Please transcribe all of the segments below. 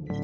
For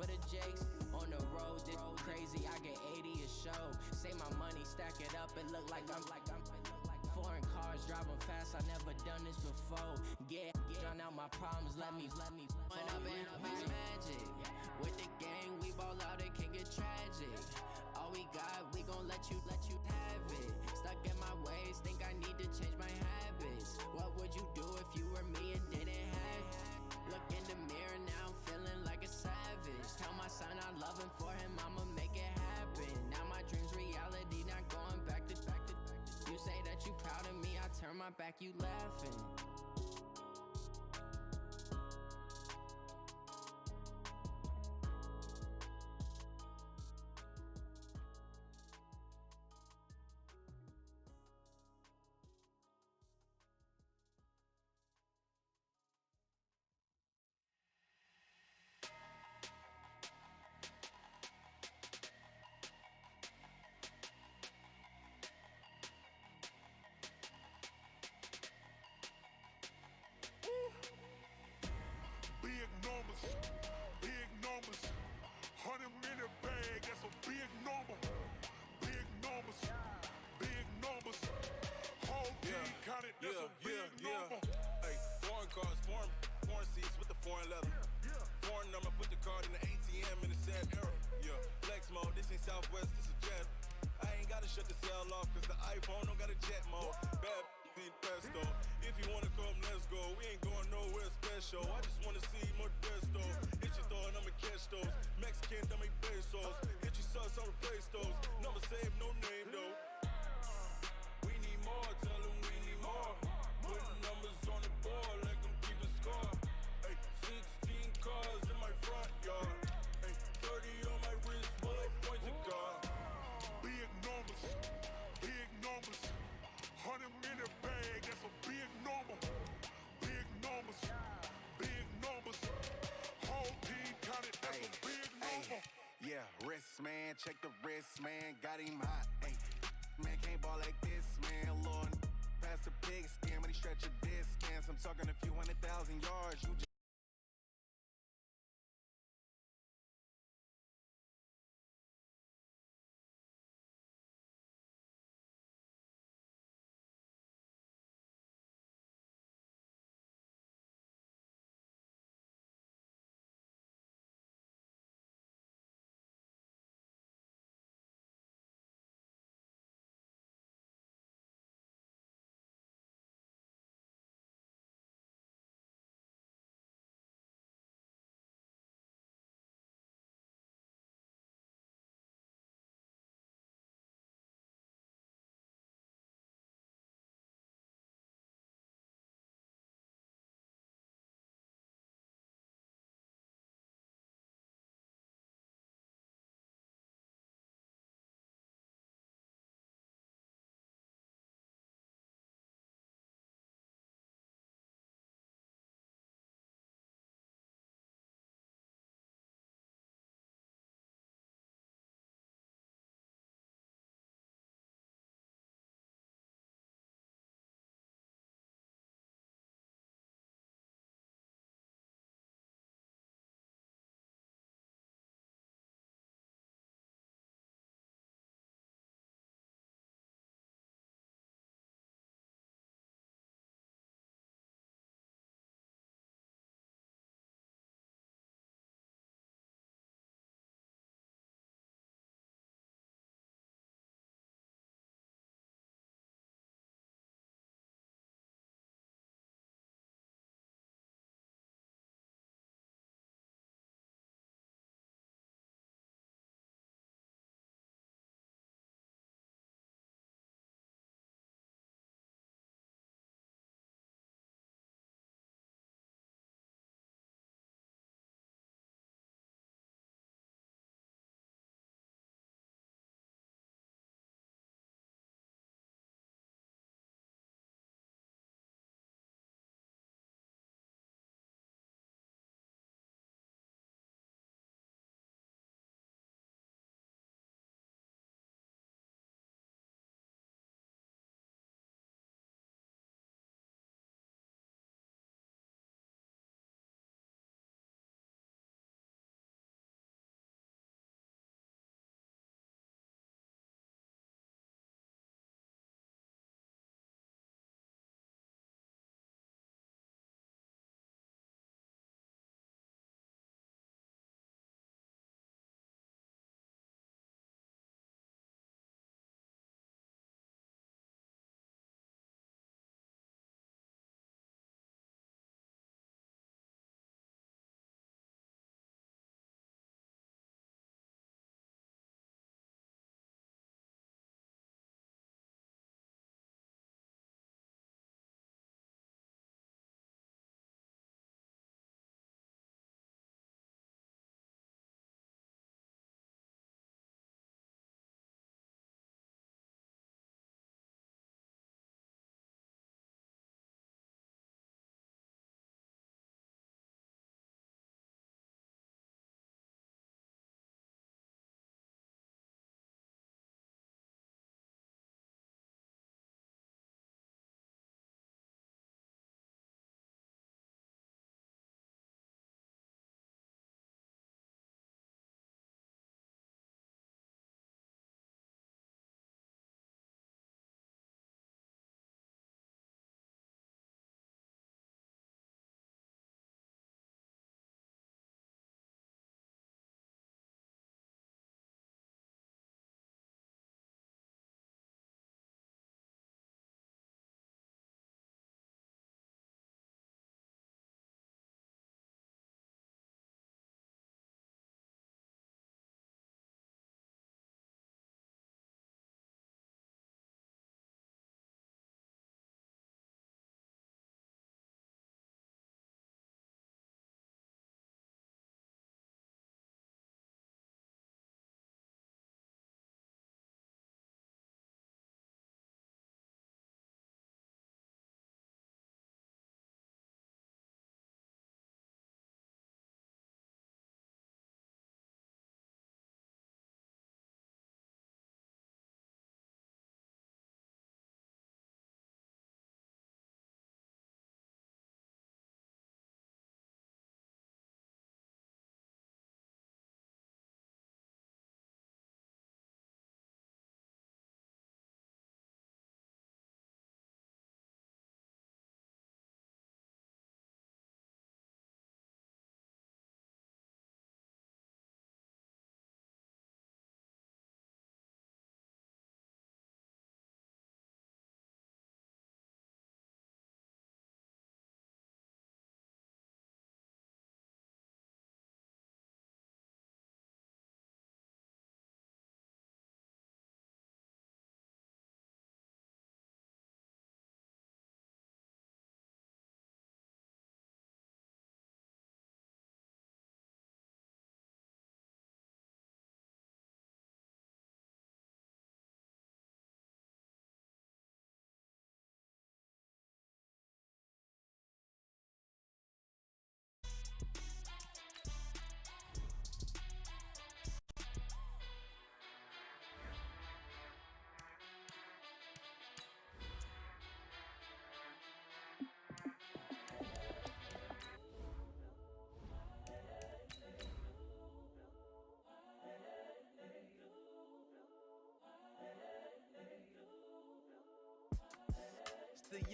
the Jakes on the road, this crazy. I get 80 a show. Say my money, stack it up. It look like I'm foreign cars driving fast. I never done this before. Get drown out my problems. Let me. When up in magic with the gang, we ball out. It can get tragic. All we got, we gon' let you have it. Stuck in my ways, think I need to change my habits. What would you do if you were me and didn't have it? Look in the mirror now, I'm feeling like a savage. Tell my son I love him, for him I'ma make it happen. Now my dream's reality, not going back to. You say that you proud of me, I turn my back, you laughing. Big numbers, 100 in a bag, that's a big number. Big numbers, whole team counted, that's a big number. Hey, foreign cars, foreign seats with the foreign leather. Foreign number, put the card in the ATM in the sad era. Yeah, flex mode, this ain't Southwest, this is jet. I ain't gotta shut the cell off, cause the iPhone don't got a jet mode. Bad need pesto. If you wanna come, let's go. We ain't going nowhere special. I just wanna see more Modesto. pesos. Mexican, dame pesos. Hit you sus, I replace those. Number save, no name though. We need more, tell them we need more. Putting numbers on the board, let them keep a score. Ay, 16 cars in my front yard. Ay, 30 on my wrist, bullet points of God. Big numbers, big numbers. 100 in a bag, that's a big number. Big numbers, big numbers. Whole team counted, that's a big number. Yeah, wrist man, check the wrist man, got him hot. Ay, man can't ball like this, man. Lord, past the pig skin when he stretch a distance. I'm talking a few 100,000 yards. You just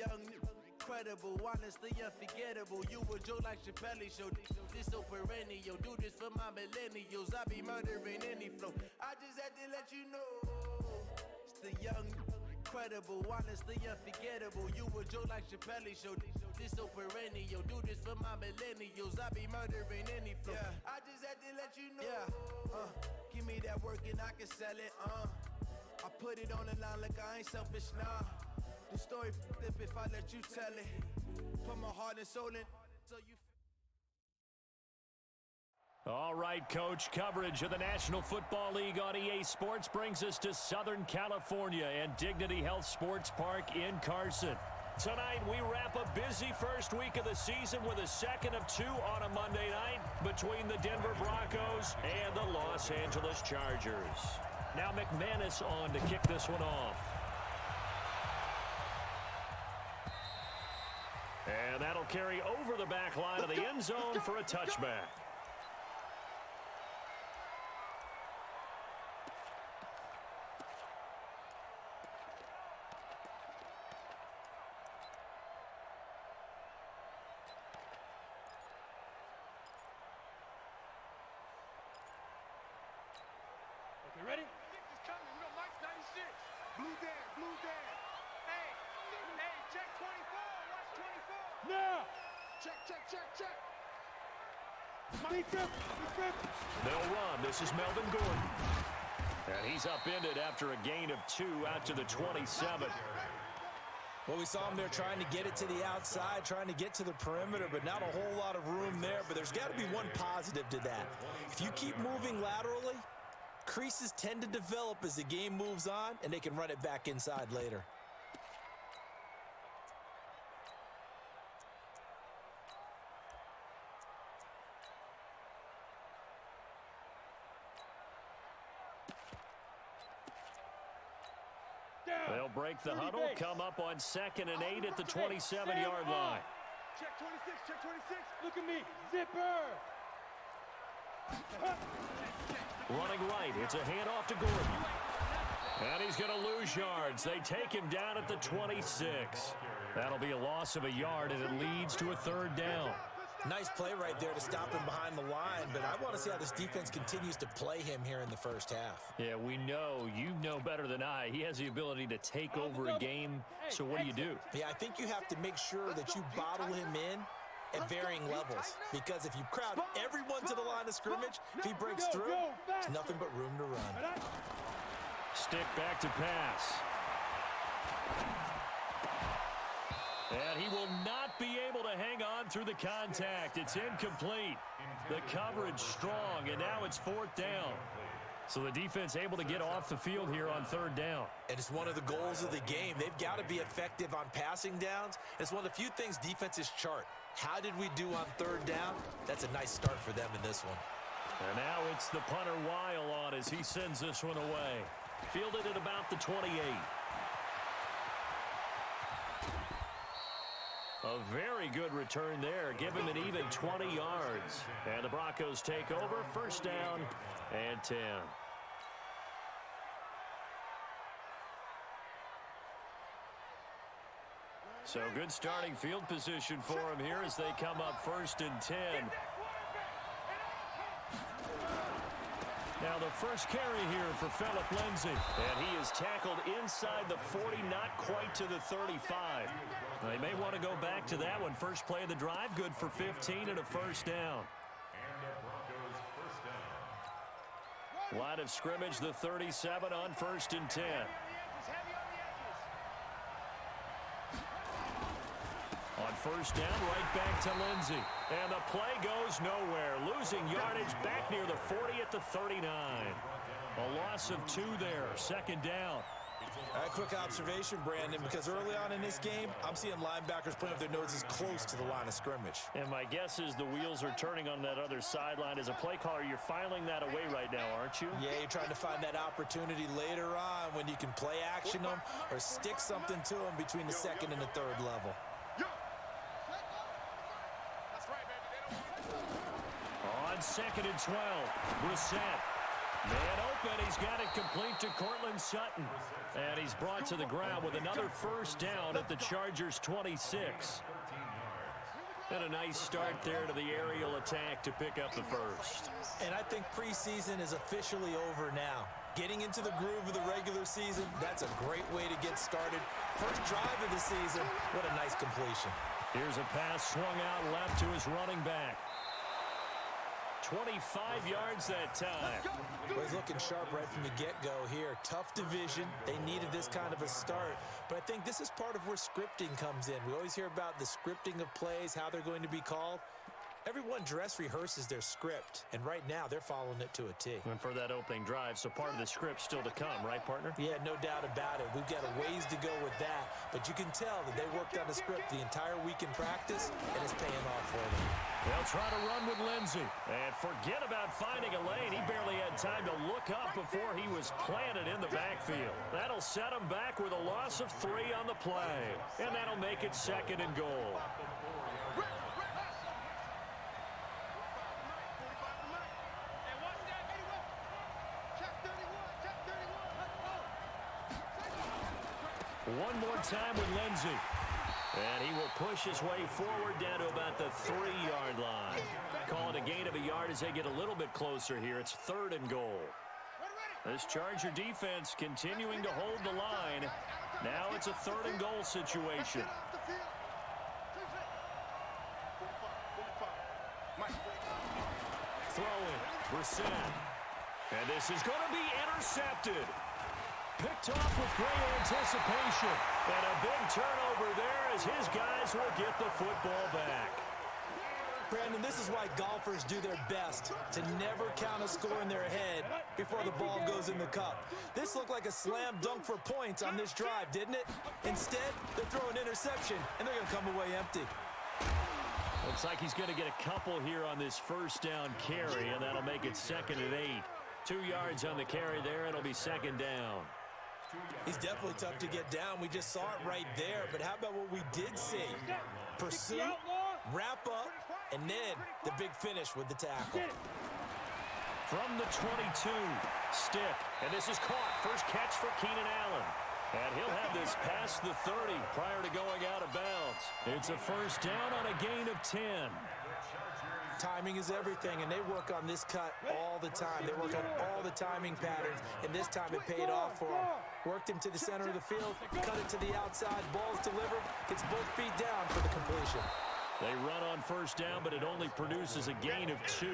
young, incredible, honestly unforgettable. You a joke like Chappelle Show. This so perennial. Do this for my millennials. I be murdering any flow. I just had to let you know. It's the young, incredible, honestly unforgettable. You a joke like Chappelle Show. This so perennial. Do this for my millennials. I be murdering any flow. Yeah. I just had to let you know. Yeah. Give me that work and I can sell it. I put it on the line like I ain't selfish, nah. The story f***ed up if I let you tell it. Put my heart and soul in, so you. All right, Coach, coverage of the National Football League on EA Sports brings us to Southern California and Dignity Health Sports Park in Carson. Tonight, we wrap a busy first week of the season with a second of two on a Monday night between the Denver Broncos and the Los Angeles Chargers. Now McManus on to kick this one off. And that'll carry over the back line of the end zone for a touchback. You ready? Is coming. You know Mike's 96. Blue there. Hey, check 24. Watch 24. Now. Check. They'll run. This is Melvin Gordon. And he's upended after a gain of 2 out to the 27. Well, we saw him there trying to get it to the outside, trying to get to the perimeter, but not a whole lot of room there. But there's got to be one positive to that. If you keep moving laterally, creases tend to develop as the game moves on, and they can run it back inside later. They'll break the huddle, come up on 2nd and 8 at the 27-yard line. Check 26. Look at me. Zipper. Running right, it's a handoff to Gordon. And he's going to lose yards. They take him down at the 26. That'll be a loss of a yard, and it leads to a 3rd down. Nice play right there to stop him behind the line, but I want to see how this defense continues to play him here in the first half. Yeah, we know. You know better than I. He has the ability to take over a game, so what do? Yeah, I think you have to make sure that you bottle him in at varying levels, because if you crowd everyone to the line of scrimmage, if he breaks through, there's nothing but room to run. Stick back to pass. And he will not be able to hang on through the contact. It's incomplete. The coverage strong, and now it's 4th down. So the defense able to get off the field here on 3rd down. And it's one of the goals of the game. They've got to be effective on passing downs. It's one of the few things defenses chart. How did we do on 3rd down? That's a nice start for them in this one. And now it's the punter Weil on as he sends this one away. Fielded at about the 28. A very good return there. Give him an even 20 yards. And the Broncos take over. 1st down and 10. So good starting field position for him here as they come up 1st and 10. Now the first carry here for Phillip Lindsay. And he is tackled inside the 40, not quite to the 35. They may want to go back to that one. First play of the drive, good for 15 and a 1st down. Line of scrimmage, the 37 on 1st and 10. On 1st down, right back to Lindsay. And the play goes nowhere. Losing yardage back near the 40 at the 39. A loss of 2 there. 2nd down. A quick observation, Brandon, because early on in this game, I'm seeing linebackers putting up their noses close to the line of scrimmage. And my guess is the wheels are turning on that other sideline. As a play caller, you're filing that away right now, aren't you? Yeah, you're trying to find that opportunity later on when you can play action them or stick something to them between the 2nd and the 3rd level. On 2nd and 12, Brissett. Man open, he's got it complete to Cortland Sutton. And he's brought to the ground with another first down at the Chargers' 26. And a nice start there to the aerial attack to pick up the first. And I think preseason is officially over now. Getting into the groove of the regular season, that's a great way to get started. First drive of the season, what a nice completion. Here's a pass swung out left to his running back. 25 yards that time. Well, he's looking sharp right from the get-go here. Tough division. They needed this kind of a start. But I think this is part of where scripting comes in. We always hear about the scripting of plays, how they're going to be called. Everyone dress rehearses their script, and right now they're following it to a T. And for that opening drive, so part of the script still to come, right, partner? Yeah, no doubt about it. We've got a ways to go with that, but you can tell that they worked on the script the entire week in practice, and it's paying off for them. They'll try to run with Lindsey. And forget about finding a lane. He barely had time to look up before he was planted in the backfield. That'll set him back with a loss of 3 on the play. And that'll make it 2nd and goal. One more time with Lindsey. And he will push his way forward down to about the 3-yard line. Calling a gain of a yard as they get a little bit closer here. It's 3rd and goal. This Charger defense continuing to hold the line. Now it's a 3rd and goal situation. Throwing, Brissett. And this is going to be intercepted. Picked off with great anticipation. And a big turnover there as his guys will get the football back. Brandon, this is why golfers do their best to never count a score in their head before the ball goes in the cup. This looked like a slam dunk for points on this drive, didn't it? Instead, they throw an interception, and they're going to come away empty. Looks like he's going to get a couple here on this first down carry, and that'll make it 2nd and 8. 2 yards on the carry there. It'll be 2nd down. He's definitely tough to get down. We just saw it right there. But how about what we did see? Pursuit, wrap up, and then the big finish with the tackle. From the 22, Stick. And this is caught. First catch for Keenan Allen. And he'll have this past the 30 prior to going out of bounds. It's a first down on a gain of 10. Timing is everything, and they work on this cut all the time. They work on all the timing patterns, and this time it paid off for them. Worked him to the center of the field, cut it to the outside, ball's delivered, gets both feet down for the completion. They run on first down, but it only produces a gain of 2.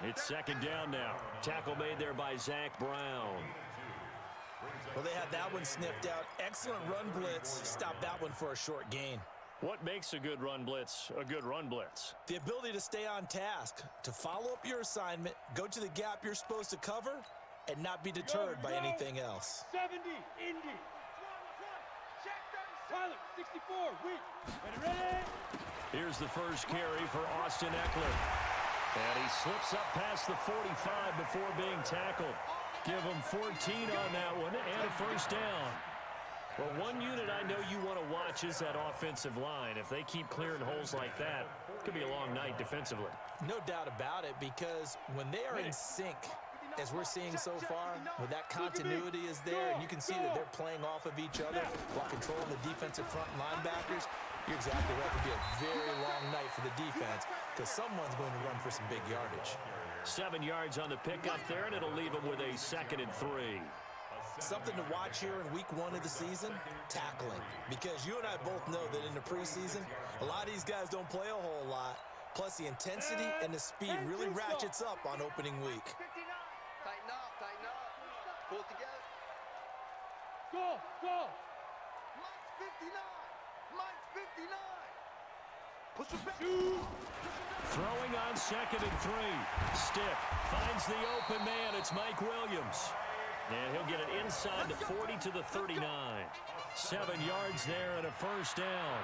It's 2nd down now. Tackle made there by Zach Brown. Well, they had that one sniffed out. Excellent run blitz. Stopped that one for a short gain. What makes a good run blitz a good run blitz? The ability to stay on task, to follow up your assignment, go to the gap you're supposed to cover, and not be deterred by anything else. 70, Indy. Tyler, 64, weak. Ready? Here's the first carry for Austin Eckler. And he slips up past the 45 before being tackled. Give him 14 on that one and a first down. Well, one unit I know you want to watch is that offensive line. If they keep clearing holes like that, it could be a long night defensively. No doubt about it, because when they are in sync, as we're seeing so far, when that continuity is there, and you can see that they're playing off of each other while controlling the defensive front linebackers, you're exactly right. It could be a very long night for the defense because someone's going to run for some big yardage. 7 yards on the pickup there, and it'll leave them with a 2nd and 3. Something to watch here in week 1 of the season, tackling. Because you and I both know that in the preseason, a lot of these guys don't play a whole lot. Plus, the intensity and the speed really ratchets up on opening week. Tighten up, pull it together. Go! Mine's 59! Push it back! Throwing on 2nd and 3. Stick finds the open man. It's Mike Williams. And he'll get it inside the 40 to the 39. 7 yards there and a first down.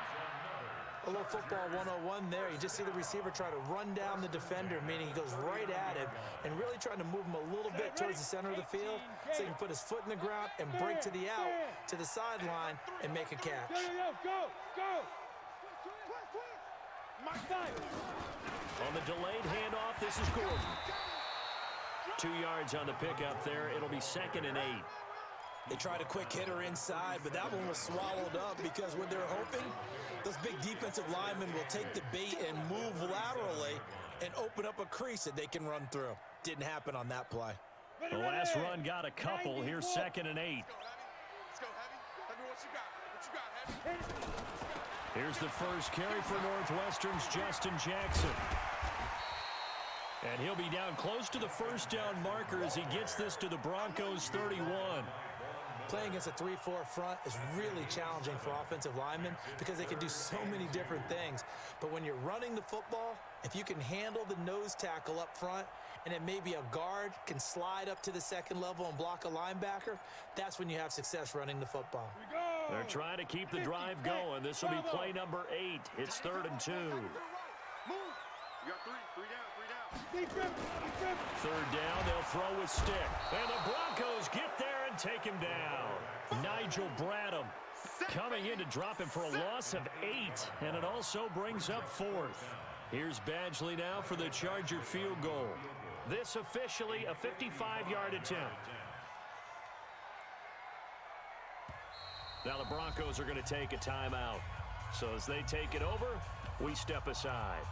A little football 101 there. You just see the receiver try to run down the defender, meaning he goes right at him and really trying to move him a little bit towards the center of the field so he can put his foot in the ground and break to the out, to the sideline, and make a catch. Go! On the delayed handoff, this is Gordon. 2 yards on the pickup there. It'll be 2nd and 8. They tried a quick hitter inside, but that one was swallowed up because what they're hoping, those big defensive linemen will take the bait and move laterally and open up a crease that they can run through. Didn't happen on that play. The last run got a couple. Here's 2nd and 8. Let's go, Heavy. Heavy, what you got? What you got, Heavy? Here's the first carry for Northwestern's Justin Jackson. And he'll be down close to the first down marker as he gets this to the Broncos 31. Playing against a 3-4 front is really challenging for offensive linemen because they can do so many different things. But when you're running the football, if you can handle the nose tackle up front and then maybe a guard can slide up to the second level and block a linebacker, that's when you have success running the football. They're trying to keep the drive going. This will be play number 8. It's 3rd and 2. Move. You got three down. 3rd down, they'll throw with stick. And the Broncos get there and take him down. Nigel Bradham coming in to drop him for a loss of 8. And it also brings up 4th. Here's Badgley now for the Charger field goal. This officially a 55-yard attempt. Now the Broncos are going to take a timeout. So as they take it over, we step aside.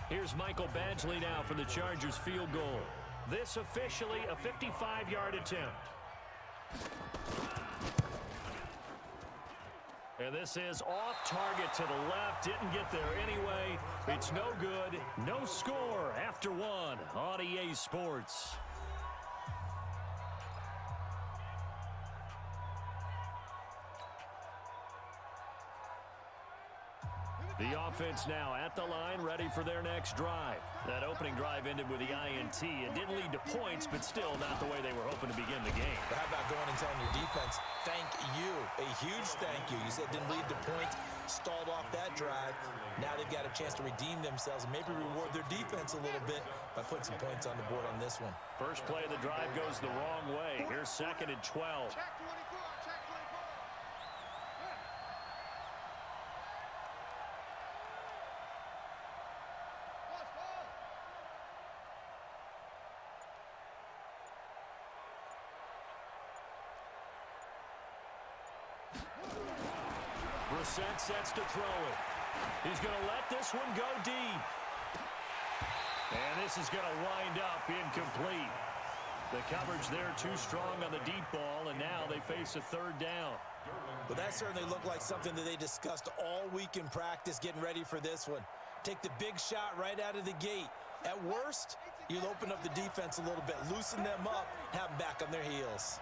Here's Michael Badgley now for the Chargers field goal. This officially a 55-yard attempt. And this is off target to the left. Didn't get there anyway. It's no good. No score after 1 on EA Sports. The offense now at the line, ready for their next drive. That opening drive ended with the INT. It didn't lead to points, but still not the way they were hoping to begin the game. But how about going and telling your defense, thank you, a huge thank you. You said didn't lead to points, stalled off that drive. Now they've got a chance to redeem themselves and maybe reward their defense a little bit by putting some points on the board on this one. First play of the drive goes the wrong way. Here's 2nd and 12. Check 24. Check 24. Brissett sets to throw it. He's going to let this one go deep. And this is going to wind up incomplete. The coverage there too strong on the deep ball, and now they face a 3rd down. Well, that certainly looked like something that they discussed all week in practice getting ready for this one. Take the big shot right out of the gate. At worst, you'll open up the defense a little bit, loosen them up, have them back on their heels.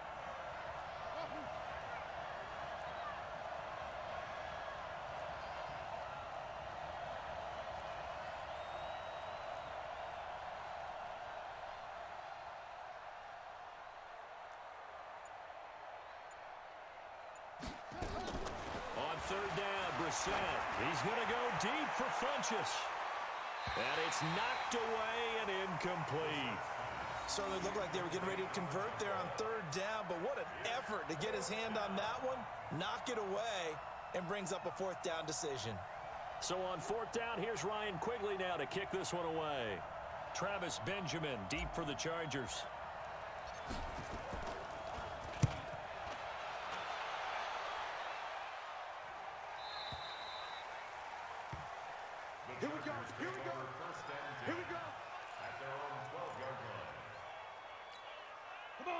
He's going to go deep for Funchess. And it's knocked away and incomplete. Certainly looked like they were getting ready to convert there on 3rd down, but what an effort to get his hand on that one, knock it away, and brings up a 4th down decision. So on 4th down, here's Ryan Quigley now to kick this one away. Travis Benjamin deep for the Chargers. Here we go. Here we go. Here we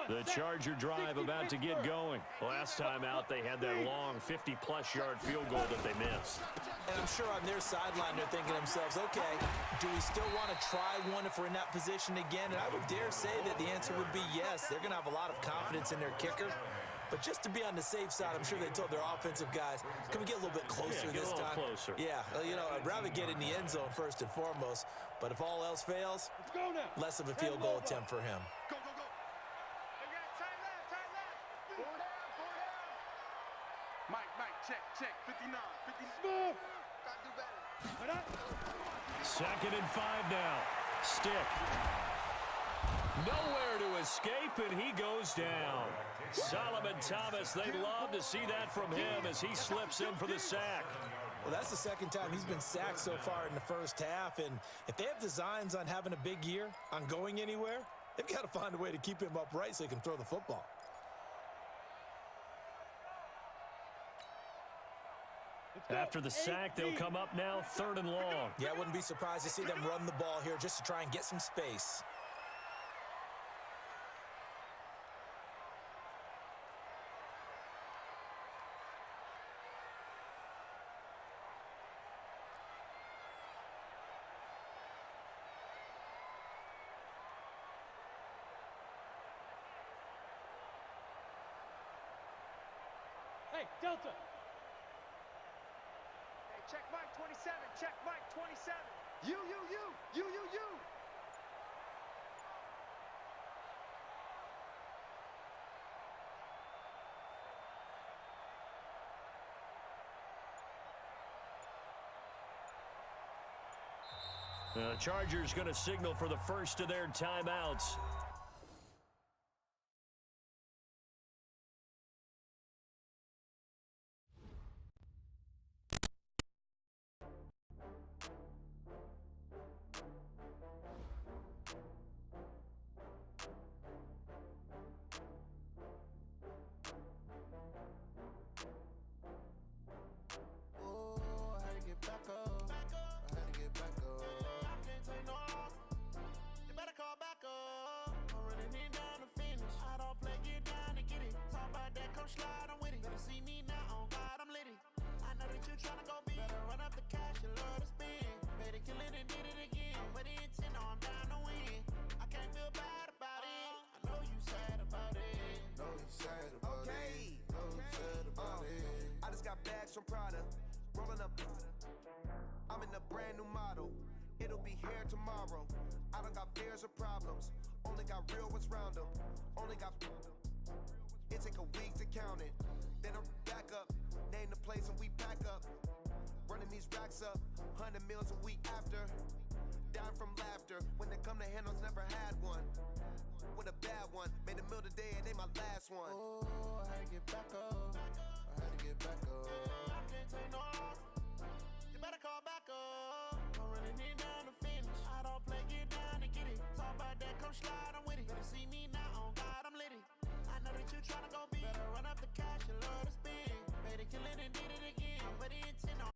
go. The Charger drive about to get going. Last time out, they had that long 50-plus yard field goal that they missed. And I'm sure on their sideline, they're thinking to themselves, okay, do we still want to try one if we're in that position again? And I would dare say that the answer would be yes. They're going to have a lot of confidence in their kicker. But just to be on the safe side, I'm sure they told their offensive guys, can we get a little bit closer this time? Closer. Yeah, you know, I'd rather get in the end zone first and foremost. But if all else fails, less of a field goal attempt for him. Go, go, go. They got tight left. 4 down. Mike, check. 59. Move. Gotta do better. 2nd and 5 now. Stick. Nowhere to escape, and he goes down. Solomon Thomas, they'd love to see that from him as he slips in for the sack. Well, that's the second time he's been sacked so far in the first half, and if they have designs on having a big year, on going anywhere, they've got to find a way to keep him upright so he can throw the football. After the sack, they'll come up now 3rd and long. Yeah, I wouldn't be surprised to see them run the ball here just to try and get some space. Hey, Delta. Hey, check Mike 27. Check Mike 27. You. The Chargers going to signal for the first of their timeouts. I'm in a brand new model. It'll be here tomorrow. I don't got fears or problems. Only got real ones round them. Only got. It take a week to count it. Then I back up. Name the place and we pack up. Running these racks up. 100 meals a week after. Dying from laughter. When they come to handles, never had one. With a bad one. Made a meal today and they my last one. Oh, I had to get back up. I had to get back up. I can't take no loss. You better call back up. I'm running it down to finish. I don't play, get down and get it. Talk about that, come slide, I'm with it. Better see me now, on God, I'm litty. I know that you tryna go big. Better run up the cash, you love to spend. Made a killing and did it again. But the intent on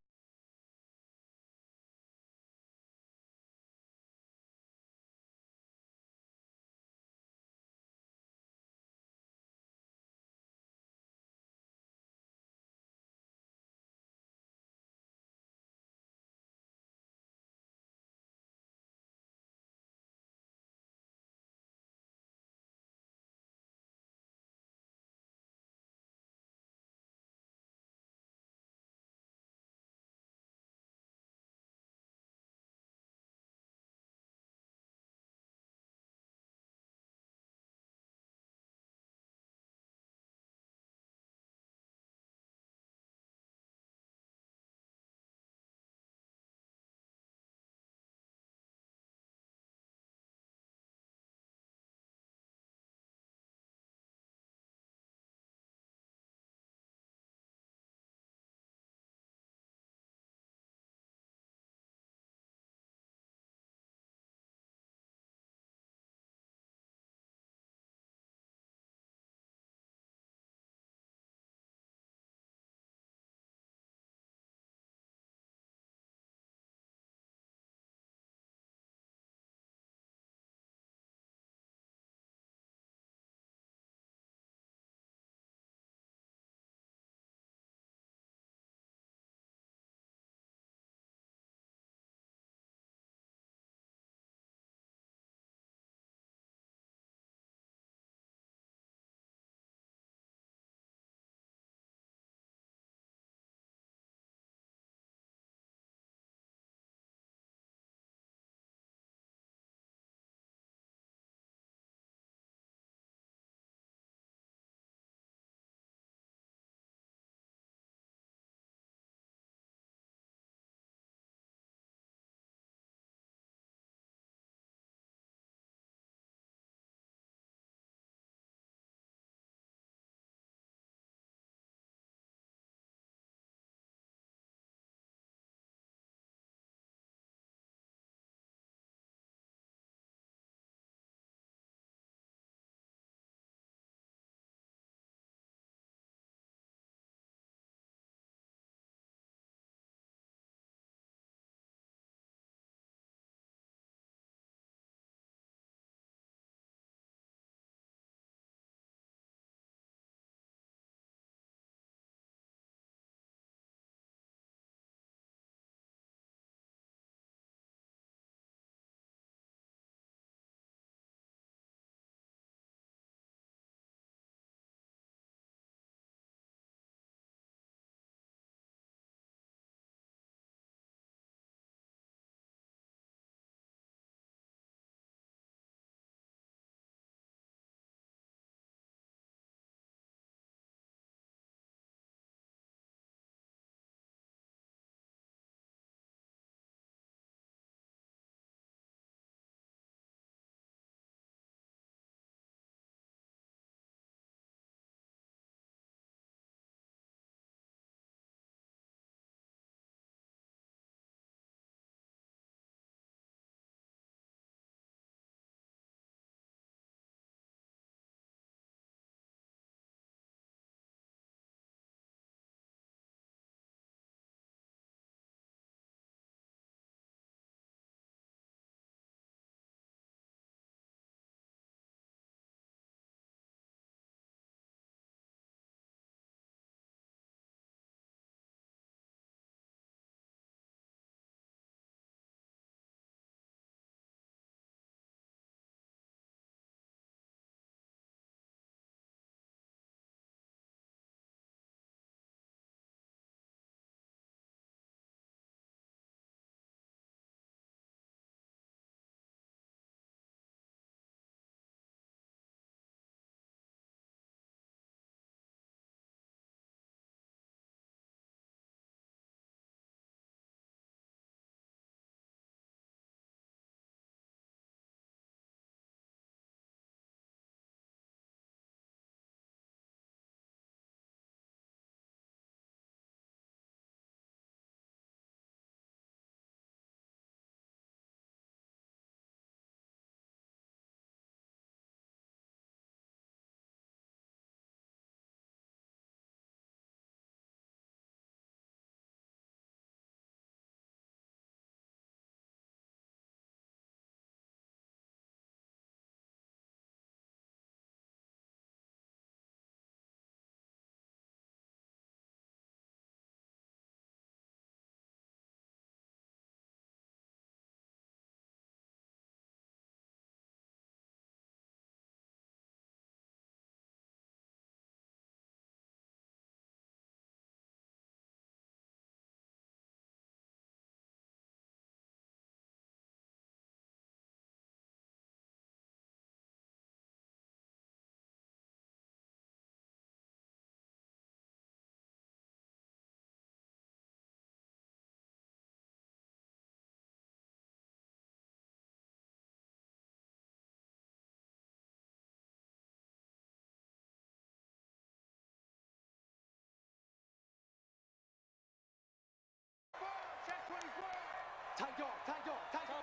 Tight dog, tight dog, tight dog.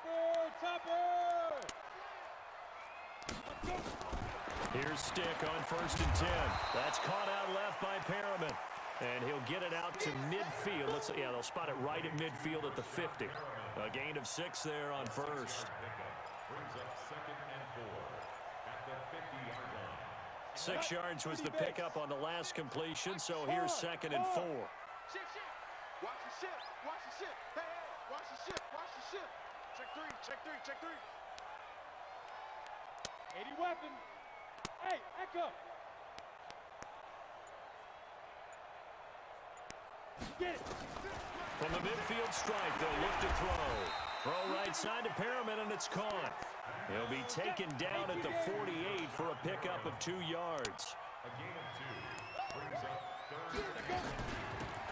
Topper, topper. Here's Stick on 1st and 10. That's caught out left by Perriman. And he'll get it out to midfield. They'll spot it right at midfield at the 50. A gain of 6 there on 1st. Brings up 2nd and 4 at the 50-yard line. 6 yards was the pickup on the last completion, so here's 2nd and 4. Shift. Watch the shift. Watch the shift. Hey, watch the shift. Watch the shift. Check three. 80 weapon. Hey, echo. Get it. From the midfield strike, they'll look to throw. Throw right side to Perriman, and it's caught. He'll be taken down at the 48 for a pickup of 2 yards. A gain of 2 brings up 3rd and 8.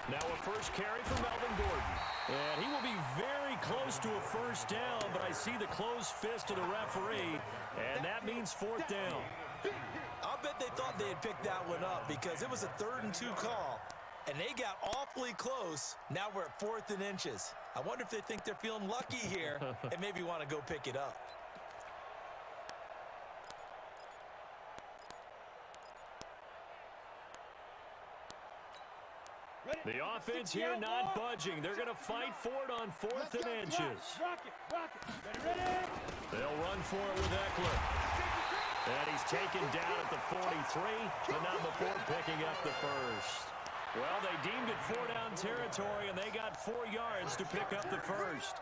Now a first carry for Melvin Gordon. And he will be very close to a first down, but I see the closed fist of the referee, and that means 4th down. I'll bet they thought they had picked that one up because it was a 3rd and 2 call, and they got awfully close. Now we're at 4th and inches. I wonder if they think they're feeling lucky here and maybe want to go pick it up. The offense here not budging. They're going to fight for it on 4th and inches. Rock it. Ready. They'll run for it with Eckler. And he's taken down at the 43, but not before picking up the first. Well, they deemed it 4-down territory, and they got 4 yards to pick up the first.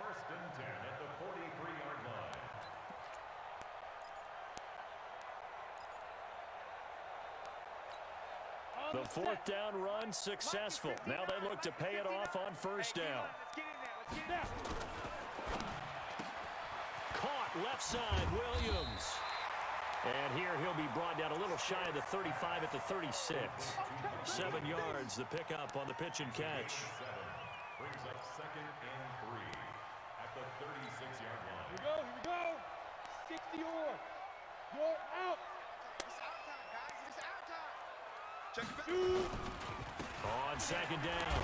1st and 10 at the 43-yard line. The 4th down run successful. Now they look to pay it off on 1st down. Let's get in there. Caught left side, Williams. And here he'll be brought down a little shy of the 35 at the 36. 7 yards, the pickup on the pitch and catch. Brings up 2nd and 3 at the 36-yard line. Here we go. 60 or. Go out. It's our time, guys. It's our time. Check it back. Shoot. On 2nd down,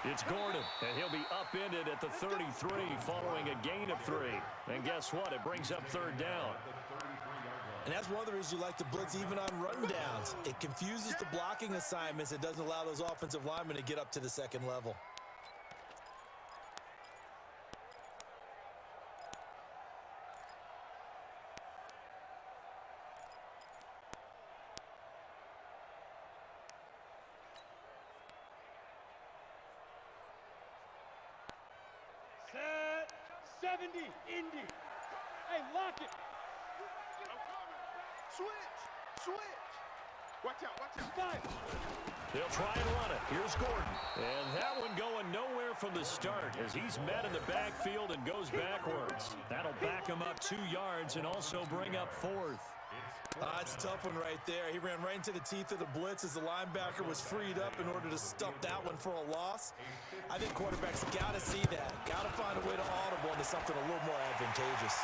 it's Gordon, and he'll be upended at the 33 following a gain of 3. And guess what? It brings up 3rd down. And that's one of the reasons you like to blitz even on rundowns. It confuses the blocking assignments. It doesn't allow those offensive linemen to get up to the 2nd level. Set. 70. Indy. Hey, lock it. Switch. Watch out. 5. They'll try and run it. Here's Gordon. And that one going nowhere from the start as he's met in the backfield and goes backwards. That'll back him up 2 yards and also bring up 4th. It's a tough one right there. He ran right into the teeth of the blitz as the linebacker was freed up in order to stuff that one for a loss. I think quarterbacks got to see that. Got to find a way to audible into something a little more advantageous.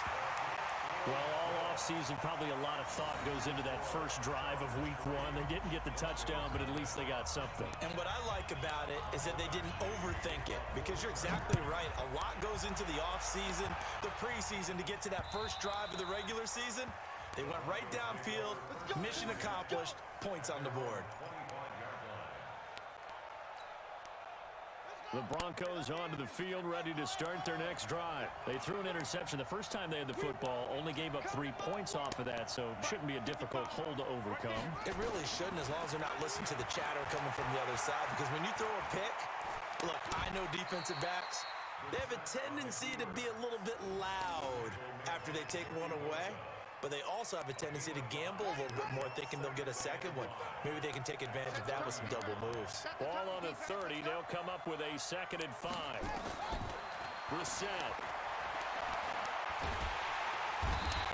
Well, all offseason, probably a lot of thought goes into that first drive of week 1. They didn't get the touchdown, but at least they got something. And what I like about it is that they didn't overthink it, because you're exactly right. A lot goes into the offseason, the preseason to get to that first drive of the regular season. They went right downfield, mission accomplished, points on the board. The Broncos onto the field, ready to start their next drive. They threw an interception the first time they had the football, only gave up 3 points off of that, so shouldn't be a difficult hole to overcome. It really shouldn't, as long as they're not listening to the chatter coming from the other side, because when you throw a pick, look, I know defensive backs, they have a tendency to be a little bit loud after they take one away. But they also have a tendency to gamble a little bit more, thinking they'll get a second one. Maybe they can take advantage of that with some double moves. Ball on the 30. They'll come up with a 2nd and 5. Brissett.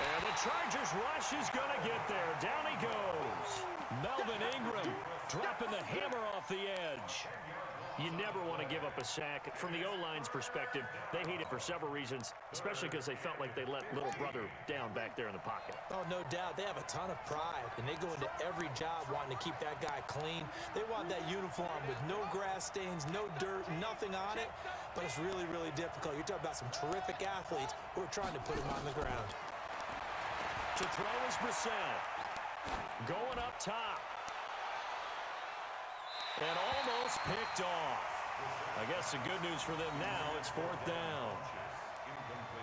And the Chargers rush is going to get there. Down he goes. Melvin Ingram dropping the hammer off the edge. You never want to give up a sack. From the O-line's perspective, they hate it for several reasons, especially because they felt like they let little brother down back there in the pocket. Oh, no doubt. They have a ton of pride, and they go into every job wanting to keep that guy clean. They want that uniform with no grass stains, no dirt, nothing on it, but it's really, really difficult. You're talking about some terrific athletes who are trying to put him on the ground. To throw is Brissett. Going up top. And almost picked off. I guess the good news for them now, it's 4th down.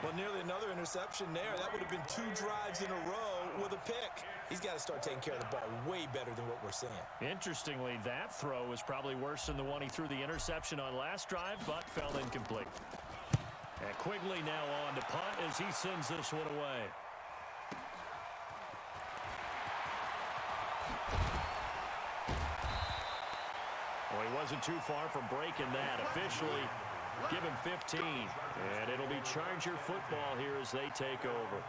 Well, nearly another interception there. That would have been 2 drives in a row with a pick. He's got to start taking care of the ball way better than what we're seeing. Interestingly, that throw was probably worse than the one he threw the interception on last drive, but fell incomplete. And Quigley now on to punt as he sends this one away. Well, he wasn't too far from breaking that. Officially, give him 15. And it'll be Charger football here as they take over.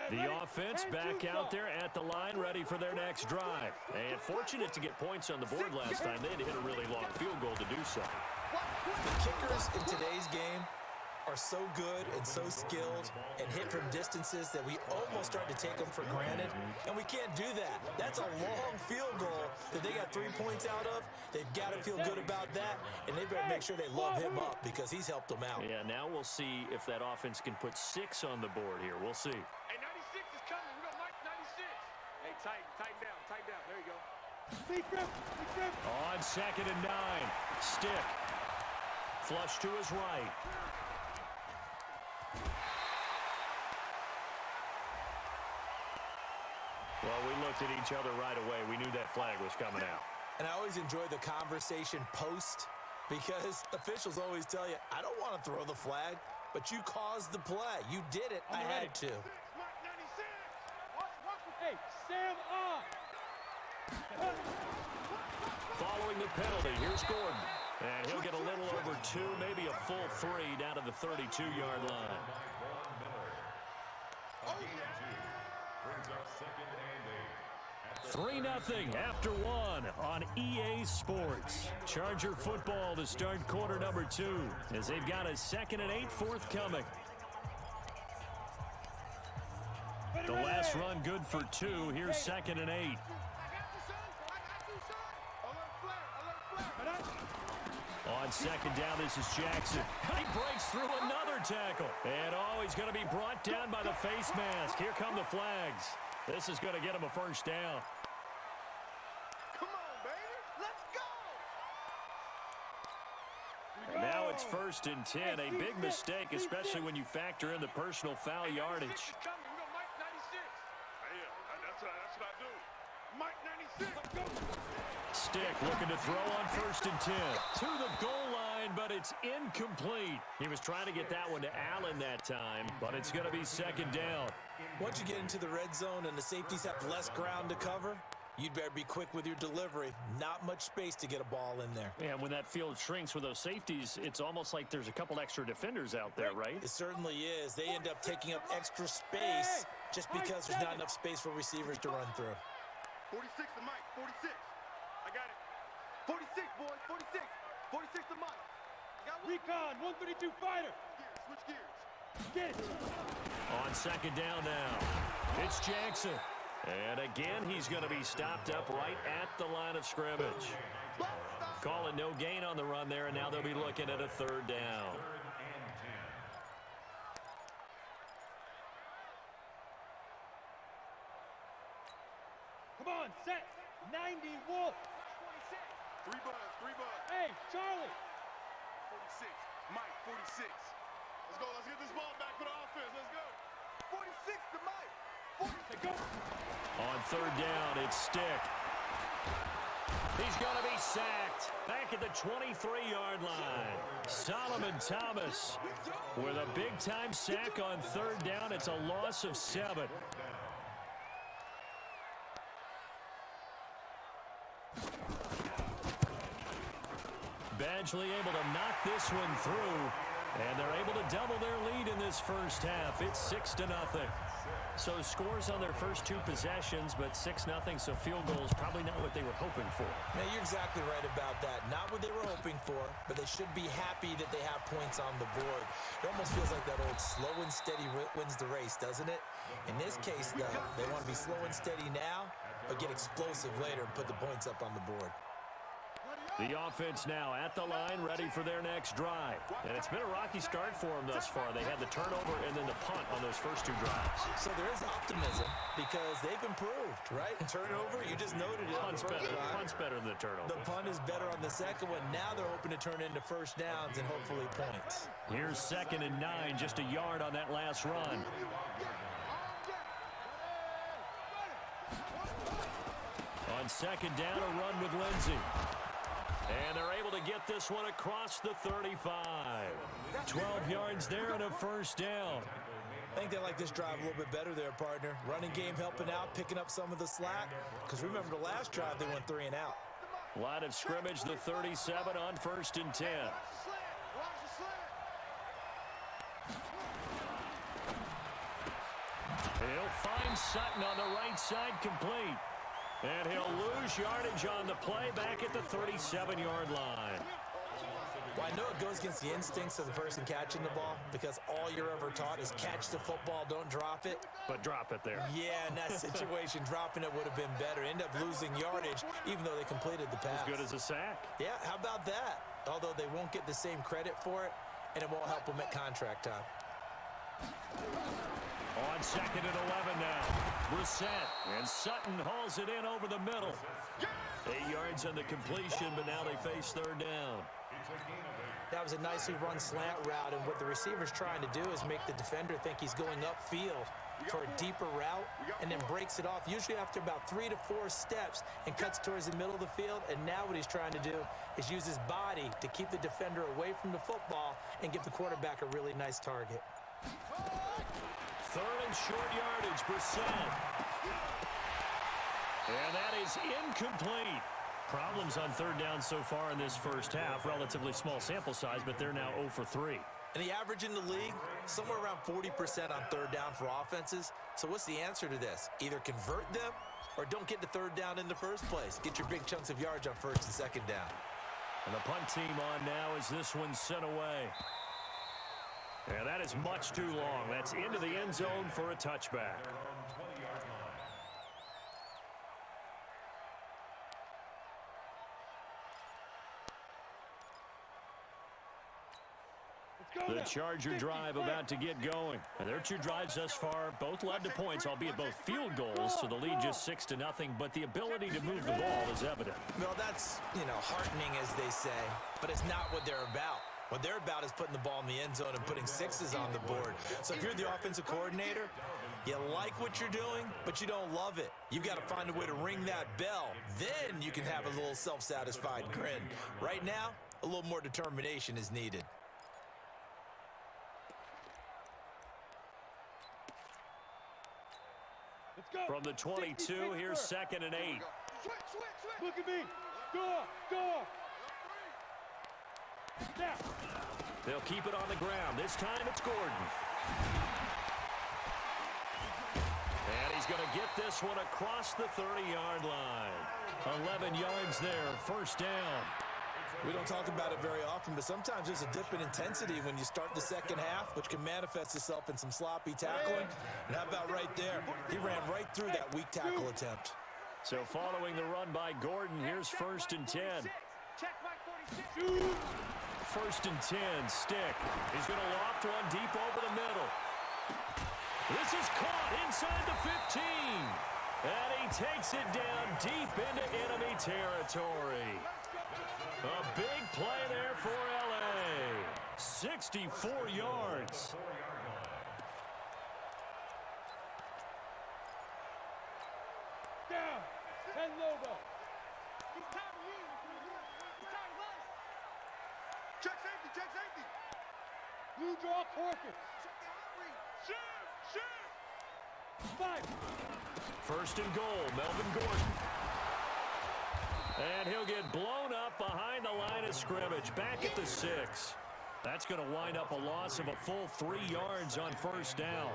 The offense back out there at the line, ready for their next drive. And fortunate to get points on the board last time. They had to hit a really long field goal to do so. The kickers in today's game are so good and so skilled and hit from distances that we almost start to take them for granted, and we can't do that. That's a long field goal that they got 3 points out of. They've got to feel good about that, and they better make sure they love him up because he's helped them out. Yeah, now we'll see if that offense can put 6 on the board here. We'll see. Hey, 96 is coming. We got Mike 96. Hey, tighten down. There you go. On 2nd and 9, Stick. Flush to his right. Well, we looked at each other right away. We knew that flag was coming out. And I always enjoy the conversation post because officials always tell you, I don't want to throw the flag, but you caused the play. You did it. I had to. Mike 96. Hey, Sam on. Following the penalty, here's Gordon. And he'll get a little over 2, maybe a full 3 down to the 32-yard line. 3-0 after 1 on EA Sports. Charger football to start quarter number 2 as they've got a 2nd and 8 forthcoming. The last run good for 2. Here's 2nd and 8. On 2nd down, this is Jackson. He breaks through another tackle. And he's going to be brought down by the face mask. Here come the flags. This is going to get him a first down. Come on, baby. Let's go. And now it's 1st and 10. A big mistake, especially when you factor in the personal foul yardage. Mike 96. Yeah, that's what I do. Mike 96. Let's go. Stick looking to throw on 1st and 10. To the goal line, but it's incomplete. He was trying to get that one to Allen that time, but it's going to be 2nd down. Once you get into the red zone and the safeties have less ground to cover, you'd better be quick with your delivery. Not much space to get a ball in there. And when that field shrinks with those safeties, it's almost like there's a couple extra defenders out there, right? It certainly is. They end up taking up extra space just because there's not enough space for receivers to run through. 46 to Mike. 46. I got it. 46, boys. 46. 46 to Mike. Recon, 132 fighter. Switch gears. Get it. On 2nd down now, it's Jackson. And again, he's going to be stopped up right at the line of scrimmage. Calling no gain on the run there, and now they'll be looking at a 3rd down. Come on, set. 90 Wolf. 3 bucks. Hey, Charlie. 46. Mike, 46. Let's go. Let's get this ball back for the offense. Let's go. 46 to Mike. 46. Go. On 3rd down, it's Stick. He's going to be sacked back at the 23-yard line. Solomon Thomas with a big-time sack on 3rd down. It's a loss of 7. Badgley able to knock this one through, and they're able to double their lead in this first half. It's 6-0. So scores on their first two possessions, but 6-0, so field goals probably not what they were hoping for. Now, you're exactly right about that. Not what they were hoping for, but they should be happy that they have points on the board. It almost feels like that old slow and steady wins the race, doesn't it? In this case, though, they want to be slow and steady now, but get explosive later and put the points up on the board. The offense now at the line, ready for their next drive. And it's been a rocky start for them thus far. They had the turnover and then the punt on those first two drives. So there is optimism because they've improved, right? Turnover, you just noted it. Punt's better than the turnover. The punt is better on the second one. Now they're hoping to turn into first downs and hopefully points. Here's 2nd and 9, just a yard on that last run. On 2nd down, a run with Lindsey. And they're able to get this one across the 35. 12 yards there and a first down. I think they like this drive a little bit better there, partner. Running game helping out, picking up some of the slack. Because remember the last drive, they went 3 and out. Line of scrimmage, the 37 on 1st and 10. He'll find Sutton on the right side, complete. And he'll lose yardage on the play back at the 37-yard line. Well, I know it goes against the instincts of the person catching the ball because all you're ever taught is catch the football, don't drop it. But drop it there. Yeah, in that situation, dropping it would have been better. End up losing yardage even though they completed the pass. As good as a sack. Yeah, how about that? Although they won't get the same credit for it, and it won't help them at contract time. On 2nd and 11 now. Brissett, and Sutton hauls it in over the middle. 8 yards on the completion, but now they face 3rd down. That was a nicely run slant route, and what the receiver's trying to do is make the defender think he's going upfield for a deeper route and then breaks it off, usually after about 3 to 4 steps, and cuts towards the middle of the field. And now what he's trying to do is use his body to keep the defender away from the football and give the quarterback a really nice target. 3rd and short yardage, Brissett. And that is incomplete. Problems on 3rd down so far in this first half. Relatively small sample size, but they're now 0 for 3. And the average in the league, somewhere around 40% on 3rd down for offenses. So what's the answer to this? Either convert them or don't get the 3rd down in the first place. Get your big chunks of yards on 1st and 2nd down. And the punt team on now as this one's sent away. And that is much too long. That's into the end zone for a touchback. The Charger drive about to get going. And their 2 drives thus far both led to points, albeit both field goals, so the lead just 6-0, but the ability to move the ball is evident. Well, that's, heartening, as they say, but it's not what they're about. What they're about is putting the ball in the end zone and putting 6s on the board. So if you're the offensive coordinator, you like what you're doing, but you don't love it. You've got to find a way to ring that bell. Then you can have a little self-satisfied grin. Right now, a little more determination is needed. From the 22, here's 2nd and 8. Look at me. Go. Snap. They'll keep it on the ground. This time it's Gordon. And he's going to get this one across the 30-yard line. 11 yards there, first down. We don't talk about it very often, but sometimes there's a dip in intensity when you start the second half, which can manifest itself in some sloppy tackling. And how about right there? He ran right through that weak tackle attempt. So following the run by Gordon, here's 1st and 10. Check my 46. 1st and 10, Stick. He's going to loft one deep over the middle. This is caught inside the 15. And he takes it down deep into enemy territory. A big play there for LA. 64 yards. Down. And Lobo. Check safety. Blue draw Corkins. Shoot. 5. 1st and goal, Melvin Gordon. And he'll get blown up behind the line of scrimmage, back at the 6. That's going to wind up a loss of a full 3 yards on 1st down.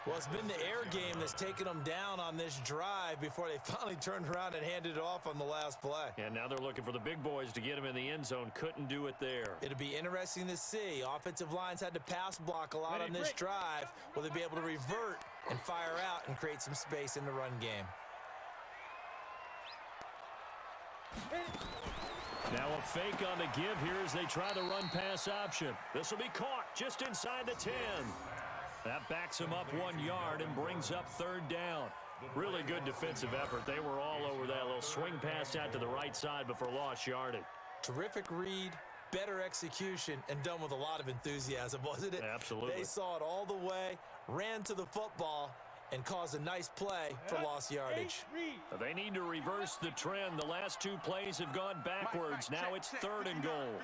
Well, it's been the air game that's taken them down on this drive before they finally turned around and handed it off on the last play. And now they're looking for the big boys to get him in the end zone. Couldn't do it there. It'll be interesting to see. Offensive lines had to pass block a lot on this drive. Will they be able to revert and fire out and create some space in the run game? Now a fake on the give here as they try the run-pass option. This will be caught just inside the 10. That backs him up 1 yard and brings up third down. Really good defensive effort. They were all over that little swing pass out to the right side before lost yardage. Terrific read, better execution, and done with a lot of enthusiasm, wasn't it? Absolutely. They saw it all the way, ran to the football, and caused a nice play for lost yardage. They need to reverse the trend. The last 2 plays have gone backwards. Now it's third and goal.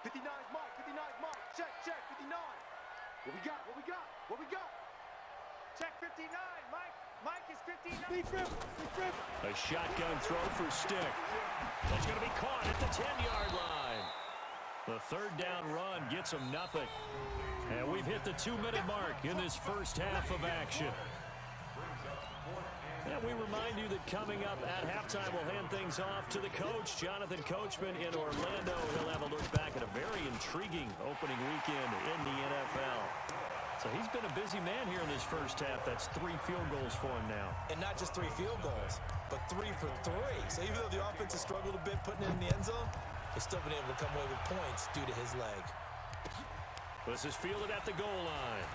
59, Mike, 59, Mike. Check, 59. What we got? Check 59, Mike. Mike is 59. A shotgun throw for Stick. That's going to be caught at the 10-yard line. The third down run gets them nothing. And we've hit the 2-minute mark in this first half of action. And we remind you that coming up at halftime, we'll hand things off to the coach, Jonathan Coachman in Orlando. He'll have a look back at a very intriguing opening weekend in the NFL. So he's been a busy man here in this first half. That's 3 field goals for him now. And not just 3 field goals, but 3 for 3. So even though the offense has struggled a bit putting it in the end zone, they've still been able to come away with points due to his leg. This is fielded at the goal line.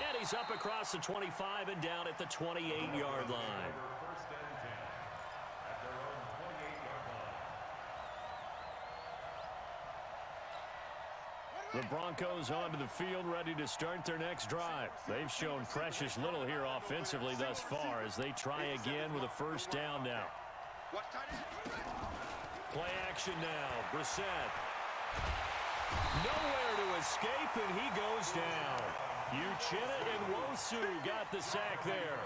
And he's up across the 25 and down at the 28-yard line. First and 10 at their own 28-yard line. The Broncos onto the field, ready to start their next drive. They've shown precious little here offensively thus far as they try again with a first down now. Play action now. Brissett. Nowhere to escape, and he goes down. Uchenna and Wosu got the sack there.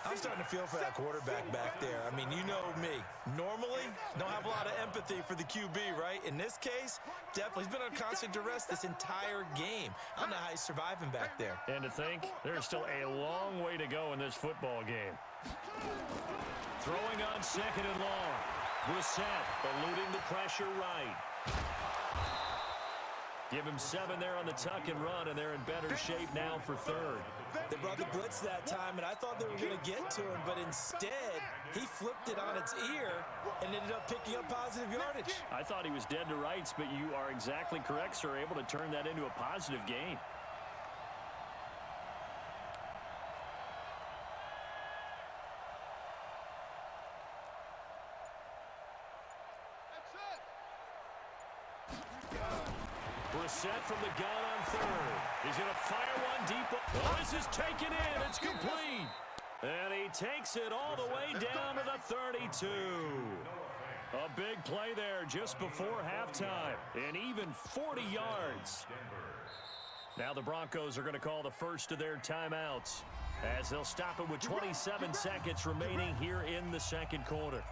I'm starting to feel for that quarterback back there. I mean, you know me. Normally, don't have a lot of empathy for the QB, right? In this case, definitely. He's been on constant duress this entire game. I don't know how he's surviving back there. And to think, there's still a long way to go in this football game. Throwing on second and long. Brissett eluding the pressure right. Give him 7 there on the tuck and run, and they're in better shape now for third. They brought the blitz that time, and I thought they were going to get to him, but instead, he flipped it on its ear and ended up picking up positive yardage. I thought he was dead to rights, but you are exactly correct, sir, able to turn that into a positive gain. Brissett from the gun on third. He's going to fire one deep. Oh, this is taken in. It's complete. And he takes it all the way down to the 32. A big play there just before halftime. And even 40 yards. Now the Broncos are going to call the first of their timeouts as they'll stop it with 27 seconds remaining here in the second quarter.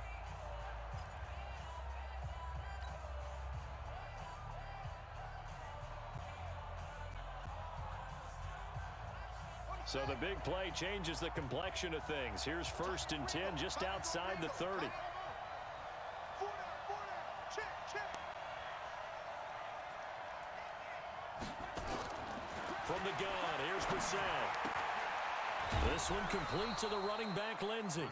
So the big play changes the complexion of things. Here's first and 10 just outside the 30. From the gun, here's Brissett. This one complete to the running back, Lindsey.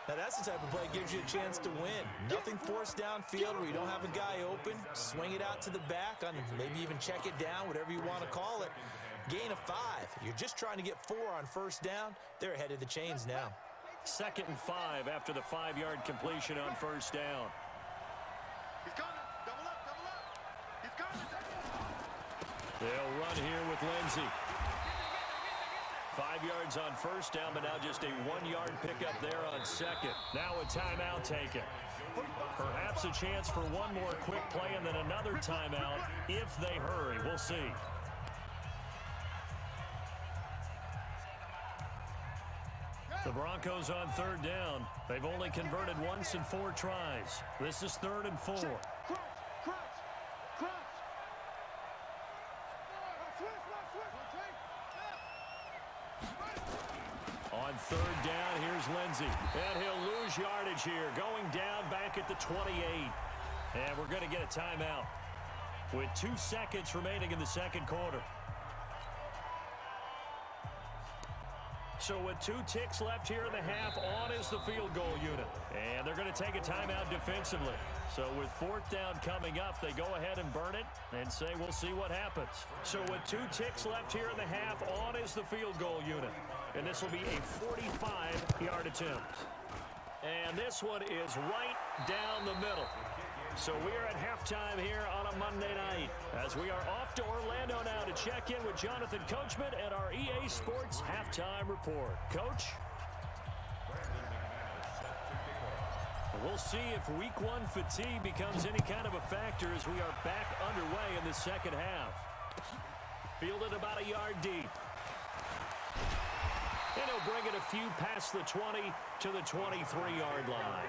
Now that's the type of play that gives you a chance to win. Nothing forced downfield where you don't have a guy open. Swing it out to the back, on maybe even check it down, whatever you want to call it. Gain of 5. You're just trying to get 4 on first down. They're ahead of the chains now. 2nd and 5 after the 5-yard completion on first down. He's coming. Double up. He's coming. They'll run here with Lindsey. 5 yards on first down, but now just a 1-yard pickup there on second. Now a timeout taken. Perhaps a chance for one more quick play and then another timeout if they hurry. We'll see. The Broncos on third down. They've only converted once in 4 tries. This is 3rd and 4. On third down, here's Lindsey. And he'll lose yardage here, going down back at the 28. And we're going to get a timeout with 2 seconds remaining in the second quarter. So with 2 ticks left here in the half, on is the field goal unit. And they're going to take a timeout defensively. So with 4th down coming up, they go ahead and burn it and say we'll see what happens. So with 2 ticks left here in the half, on is the field goal unit. And this will be a 45-yard attempt. And this one is right down the middle. So we are at halftime here on a Monday night as we are off to Orlando now to check in with Jonathan Coachman and our EA Sports Halftime Report. Coach? We'll see if week 1 fatigue becomes any kind of a factor as we are back underway in the second half. Fielded about a yard deep. And he'll bring it a few past the 20 to the 23-yard line.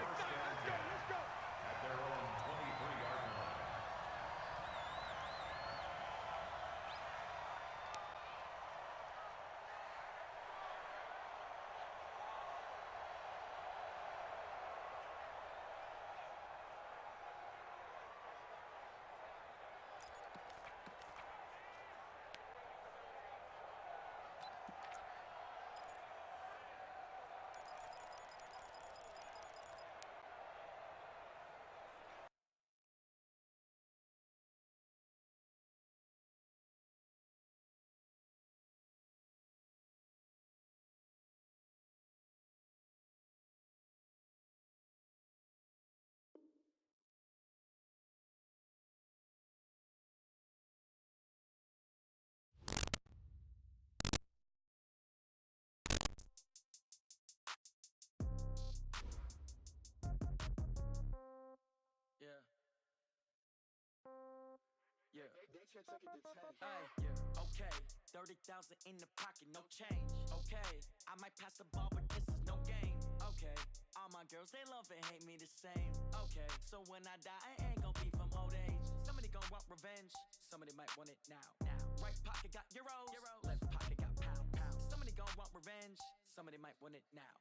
Okay, 30,000 in the pocket, no change. Okay, I might pass the ball, but this is no game. Okay, all my girls, they love and hate me the same. Okay, so when I die, I ain't gon' be from old age. Somebody gon' want revenge, somebody might want it now. Right pocket got euros, left pocket got pound. Somebody gon' want revenge, somebody might want it now.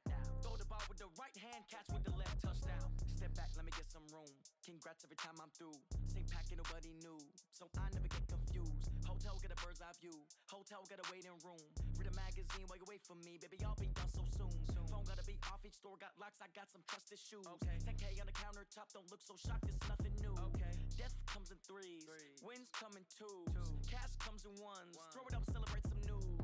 Throw the ball with the right hand, catch with the left, touchdown. Step back, let me get some room. Congrats every time I'm through. Same packet, nobody knew, so I never get confused. Hotel get a bird's eye view. Hotel get a waiting room. Read a magazine while you wait for me, baby. I'll be done so soon. Phone gotta be off. Each store got locks. I got some trusted shoes. 10K on the countertop. Don't look so shocked. It's nothing new. Death comes in threes. Wins come in twos. Cash comes in ones. Throw it up, celebrate some news.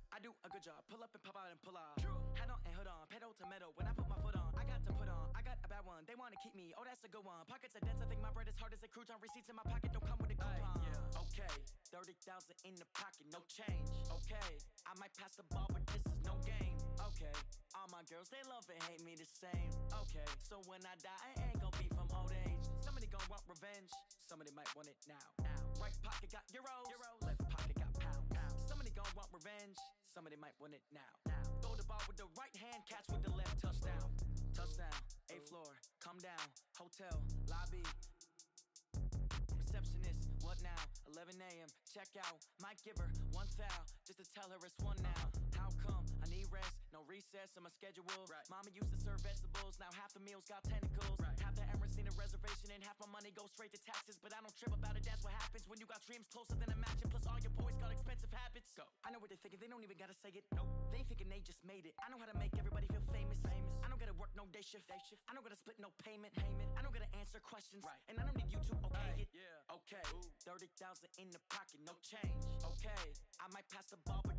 I do a good job. Pull up and pop out and pull off. Hat on and hood on. Pedal to metal. When I put my foot on, I got to put on. I got a bad one. They wanna keep me. Oh, that's a good one. Pockets are dense. I think my bread is hard as a crouton. Receipts in my pocket don't come with a coupon. Okay, 30,000 in the pocket, no change. Okay, I might pass the ball, but this is no game. Okay, all my girls, they love and hate me the same. Okay, so when I die, I ain't gon' be from old age. Somebody gon' want revenge, somebody might want it now. Right pocket got euros, left pocket got pound. Somebody gon' want revenge, somebody might want it now. Throw the ball with the right hand, catch with the left, touchdown. Touchdown, 8th floor, come down, hotel, lobby. Receptionist, what now? 11 a.m., check out. Might give her one foul, just to tell her it's one now. How come? I need rest, no recess in my schedule. Mama used to serve vegetables, now half the meals got tentacles. Half the Emirates need a reservation and half my money goes straight to taxes. But I don't trip about it, that's what happens when you got dreams closer than a mansion. Plus all your boys got expensive habits. Go. I know what they're thinking, they don't even gotta say it. Nope. They thinking they just made it. I know how to make everybody feel famous. I don't gotta work no day shift. I don't gotta split no payment. I don't gotta answer questions. And I don't need you to okay it. Okay, 30,000 in the pocket, no change. Okay, I might pass the ball, but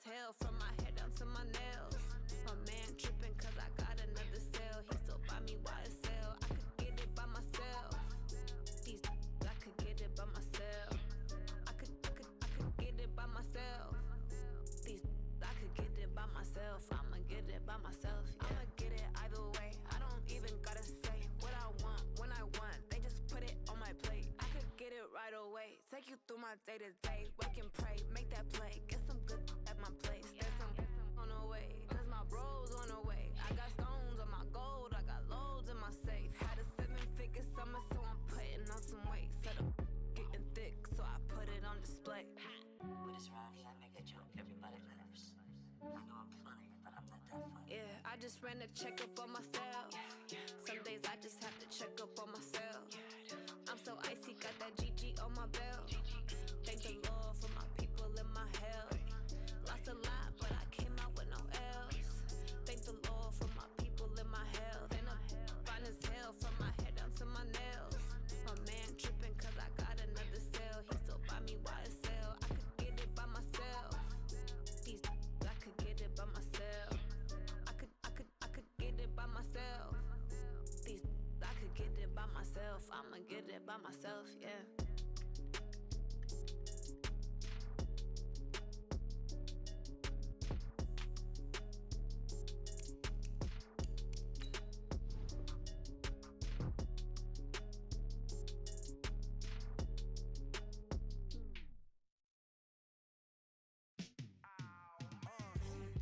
hell from my head down to my nails. My man tripping cause I got another sale. He still buy me YSL. I could get it by myself. These I could get it by myself. I could get it by myself. These I could get it by myself. I'ma get it by myself. Yeah. I'ma get it either way. I don't even gotta say what I want when I want. They just put it on my plate. I could get it right away. Take you through my day to day. Wake and pray, make that play. Get some good at my place. There's some on the way, cause my bros on the way. I got stones on my gold. I got loads in my safe. Had a 7-figure summer, so I'm putting on some weight. Set up getting thick, so I put it on display. With this rhyme, I make a joke, everybody laughs. I know I'm funny, but I'm not that funny. Yeah, I just ran a checkup on myself. Some days I just have to check up on myself. I'm so icy, got that GG on my belt. Thank the Lord for my people in my health. Lost a lot, but I came out with no L's. Thank the Lord for my people in my health. And I'm fine as hell from my head down to my nails. My man tripping cause I got another sale. He still buy me YSL. I could get it by myself. These I could get it by myself. I could get it by myself. These I could get it by myself. I'ma get it by myself, yeah.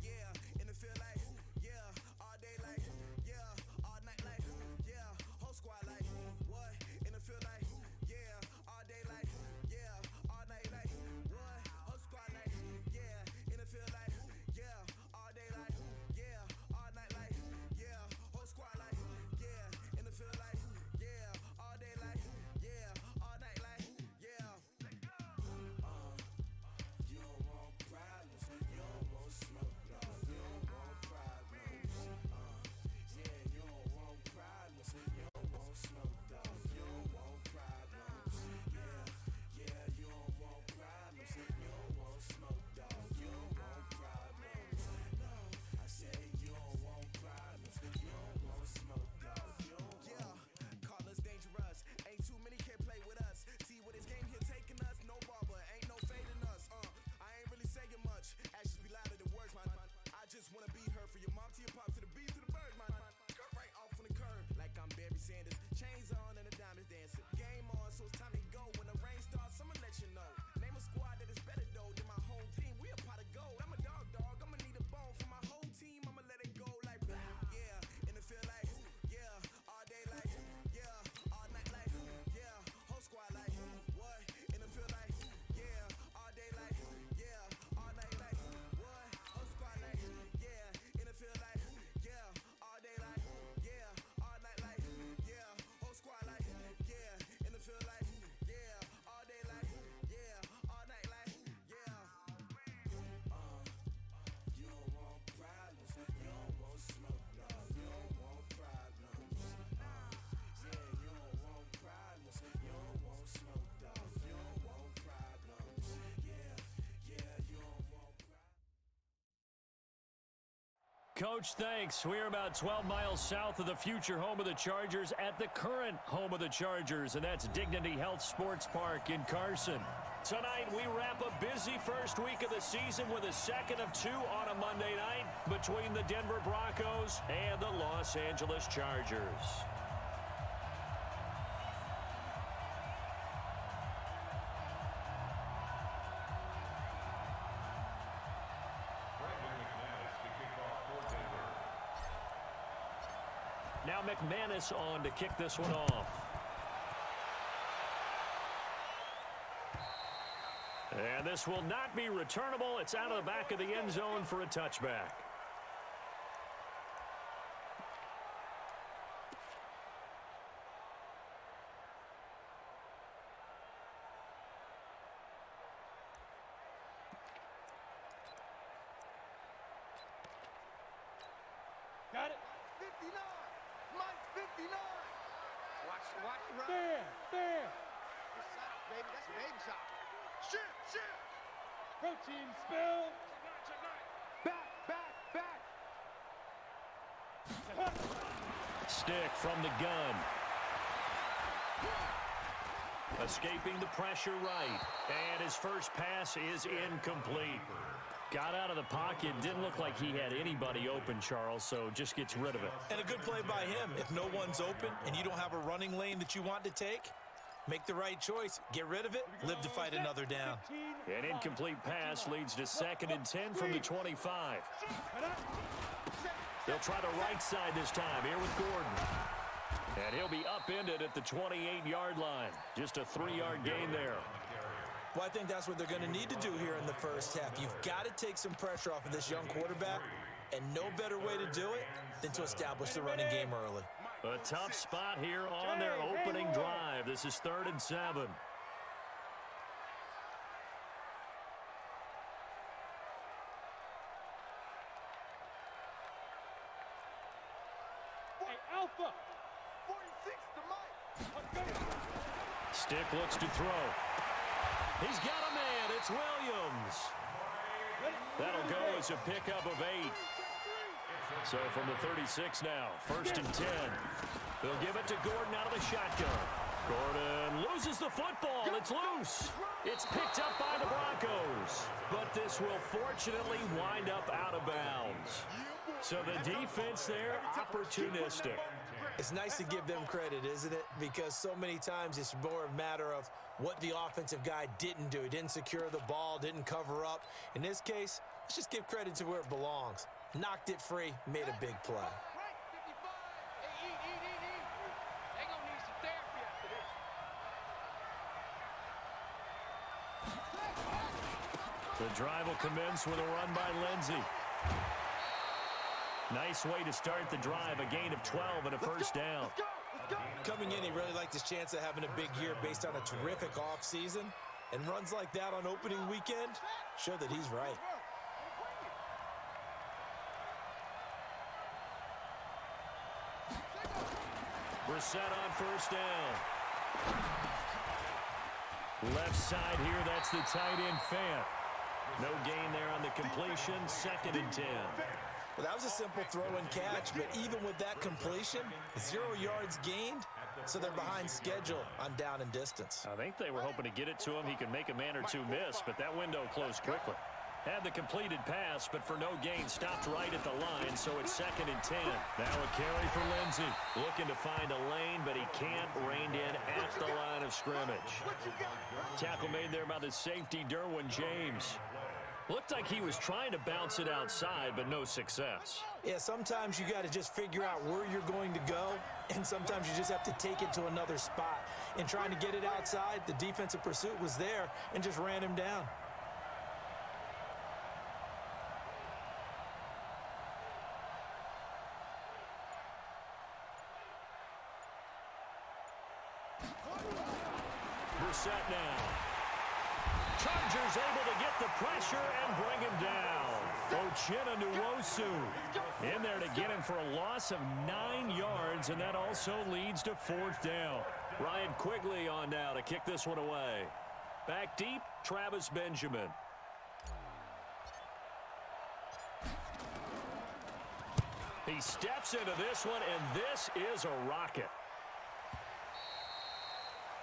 Yeah, in the field like, yeah, all day like, yeah, all night like, yeah, whole squad like, what? In the field like, yeah, all day like, yeah, all night like, what? Whole squad like, yeah, in the field like, yeah, all day like, yeah, all night like, yeah, whole squad like, yeah, in the field like, yeah, all day like, yeah, all night like, yeah. You don't want problems, you don't want smoke, dog. You don't want problems. Yeah, you don't want problems, you don't want smoke, dog. You don't want problems. Yeah, you don't want problems, you don't want smoke, dog. You don't want problems. No, I said you don't want problems, you don't want smoke, dog. You don't call us dangerous. Ain't too many can play with us. See what this game here taking us? No barber, ain't no fading us. I ain't really saying much. Actions be louder than words, man. I just wanna be heard for your mom to your pop to the beat to the birds, man. Cut right off on the curb like I'm Barry Sanders. Chains on and the diamonds dancing. Game on, so it's time to go. When the rain starts, I'ma let you know. Name a squad that is better though than my home team. We a pot of gold. I'm a dog. I'ma need a bone for my whole team. I'ma let it go like blah. Yeah, in the field like yeah, all day like yeah, all night like yeah, whole squad like what? In the field like yeah, all day like yeah, all night like what? Whole squad like yeah, in the field like yeah, all day like yeah, all night like yeah, whole squad like yeah, in the field like yeah, all day like yeah, all night like yeah. You don't want problems, you don't want smoke, dog. You don't want problems. Yeah, you don't want problems, you don't want smoke, dog. You don't want problems. Yeah, you don't want problems. Coach, thanks. We're about 12 miles south of the future home of the Chargers at the current home of the Chargers, and that's Dignity Health Sports Park in Carson. Tonight, we wrap a busy first week of the season with a second of two on a Monday night between the Denver Broncos and the Los Angeles Chargers. Now McManus on to kick this one off. And this will not be returnable. It's out of the back of the end zone for a touchback. Got it. 59. Mike 59. Watch the run. There. Good shot, baby. That's a baby shot. Shit. Protein spill. Stick from the gun. Escaping the pressure right. And his first pass is incomplete. Got out of the pocket. Didn't look like he had anybody open, Charles, so just gets rid of it. And a good play by him. If no one's open and you don't have a running lane that you want to take, make the right choice. Get rid of it. Live to fight another down. An incomplete pass leads to 2nd and 10 from the 25. They'll try the right side this time here with Gordon. And he'll be upended at the 28-yard line. Just a 3-yard gain there. Well, I think that's what they're going to need to do here in the first half. You've got to take some pressure off of this young quarterback, and no better way to do it than to establish the running game early. A tough spot here on their opening drive. This is 3rd and 7. Hey, Alpha. Stick looks to throw. He's got a man. It's Williams. That'll go as a pickup of 8. So from the 36 now, 1st and 10. They'll give it to Gordon out of the shotgun. Gordon loses the football. It's loose. It's picked up by the Broncos. But this will fortunately wind up out of bounds. So the defense there, opportunistic. It's nice to give them credit, isn't it? Because so many times it's more a matter of what the offensive guy didn't do. He didn't secure the ball, didn't cover up. In this case, let's just give credit to where it belongs. Knocked it free, made a big play. The drive will commence with a run by Lindsey. Nice way to start the drive, a gain of 12 and a first down. Coming in, he really liked his chance of having a big year based on a terrific offseason. And runs like that on opening weekend show that he's right. We're set on first down. Left side here, that's the tight end Fant. No gain there on the completion, 2nd and 10. Well, that was a simple throw and catch, but even with that completion, 0 yards gained, so they're behind schedule on down and distance. I think they were hoping to get it to him. He could make a man or two miss, but that window closed quickly. Had the completed pass, but for no gain, stopped right at the line, so it's 2nd and 10. Now a carry for Lindsey. Looking to find a lane, but he can't. Reined in at the line of scrimmage. Tackle made there by the safety, Derwin James. Looked like he was trying to bounce it outside, but no success. Yeah, sometimes you got to just figure out where you're going to go, and sometimes you just have to take it to another spot. In trying to get it outside, the defensive pursuit was there and just ran him down. We're set now. Chargers able to get the pressure and bring him down. Ochena Nwosu in there to get him for a loss of 9 yards, and that also leads to 4th down. Ryan Quigley on now to kick this one away. Back deep, Travis Benjamin. He steps into this one, and this is a rocket.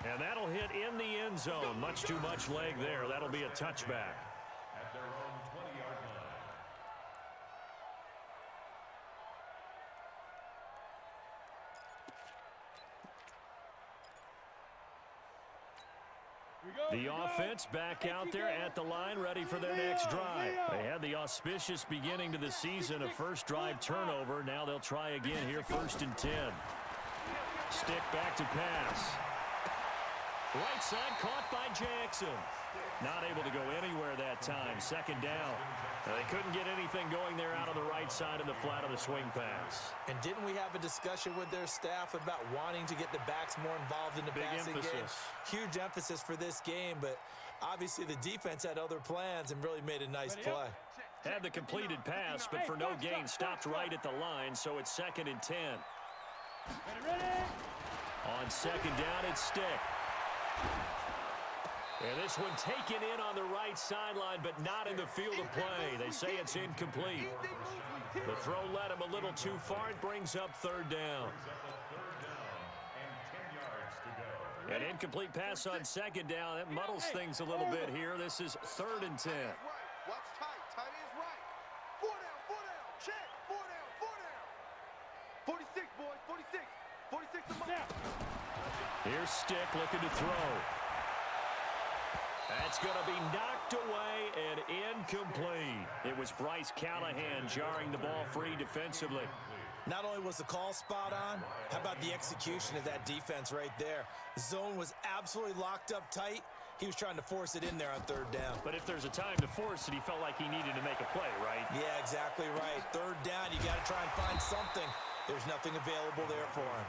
And that'll hit in the end zone. Much too much leg there. That'll be a touchback. At their own 20-yard line. The offense back out there at the line, ready for their next drive. They had the auspicious beginning to the season, a first drive turnover. Now they'll try again here, 1st and 10. Stick back to pass. Right side caught by Jackson. Not able to go anywhere that time. 2nd down. They couldn't get anything going there out on the right side of the flat of the swing pass. And didn't we have a discussion with their staff about wanting to get the backs more involved in the passing game? Huge emphasis for this game, but obviously the defense had other plans and really made a nice play. Had the completed pass, but for no gain, stopped right at the line, so it's 2nd and 10. On 2nd down, it's Stick. And this one taken in on the right sideline, but not in the field of play. They say it's incomplete. The throw led him a little too far. It brings up third down. An incomplete pass on second down. That muddles things a little bit here. This is 3rd and 10. Watch tight. Tight is right. 4 down. Check. 4 down. 46, boys. 46. 46 to down. Here's Stick looking to throw. That's going to be knocked away and incomplete. It was Bryce Callahan jarring the ball free defensively. Not only was the call spot on, how about the execution of that defense right there? The zone was absolutely locked up tight. He was trying to force it in there on 3rd down. But if there's a time to force it, he felt like he needed to make a play, right? Yeah, exactly right. 3rd down, you got to try and find something. There's nothing available there for him.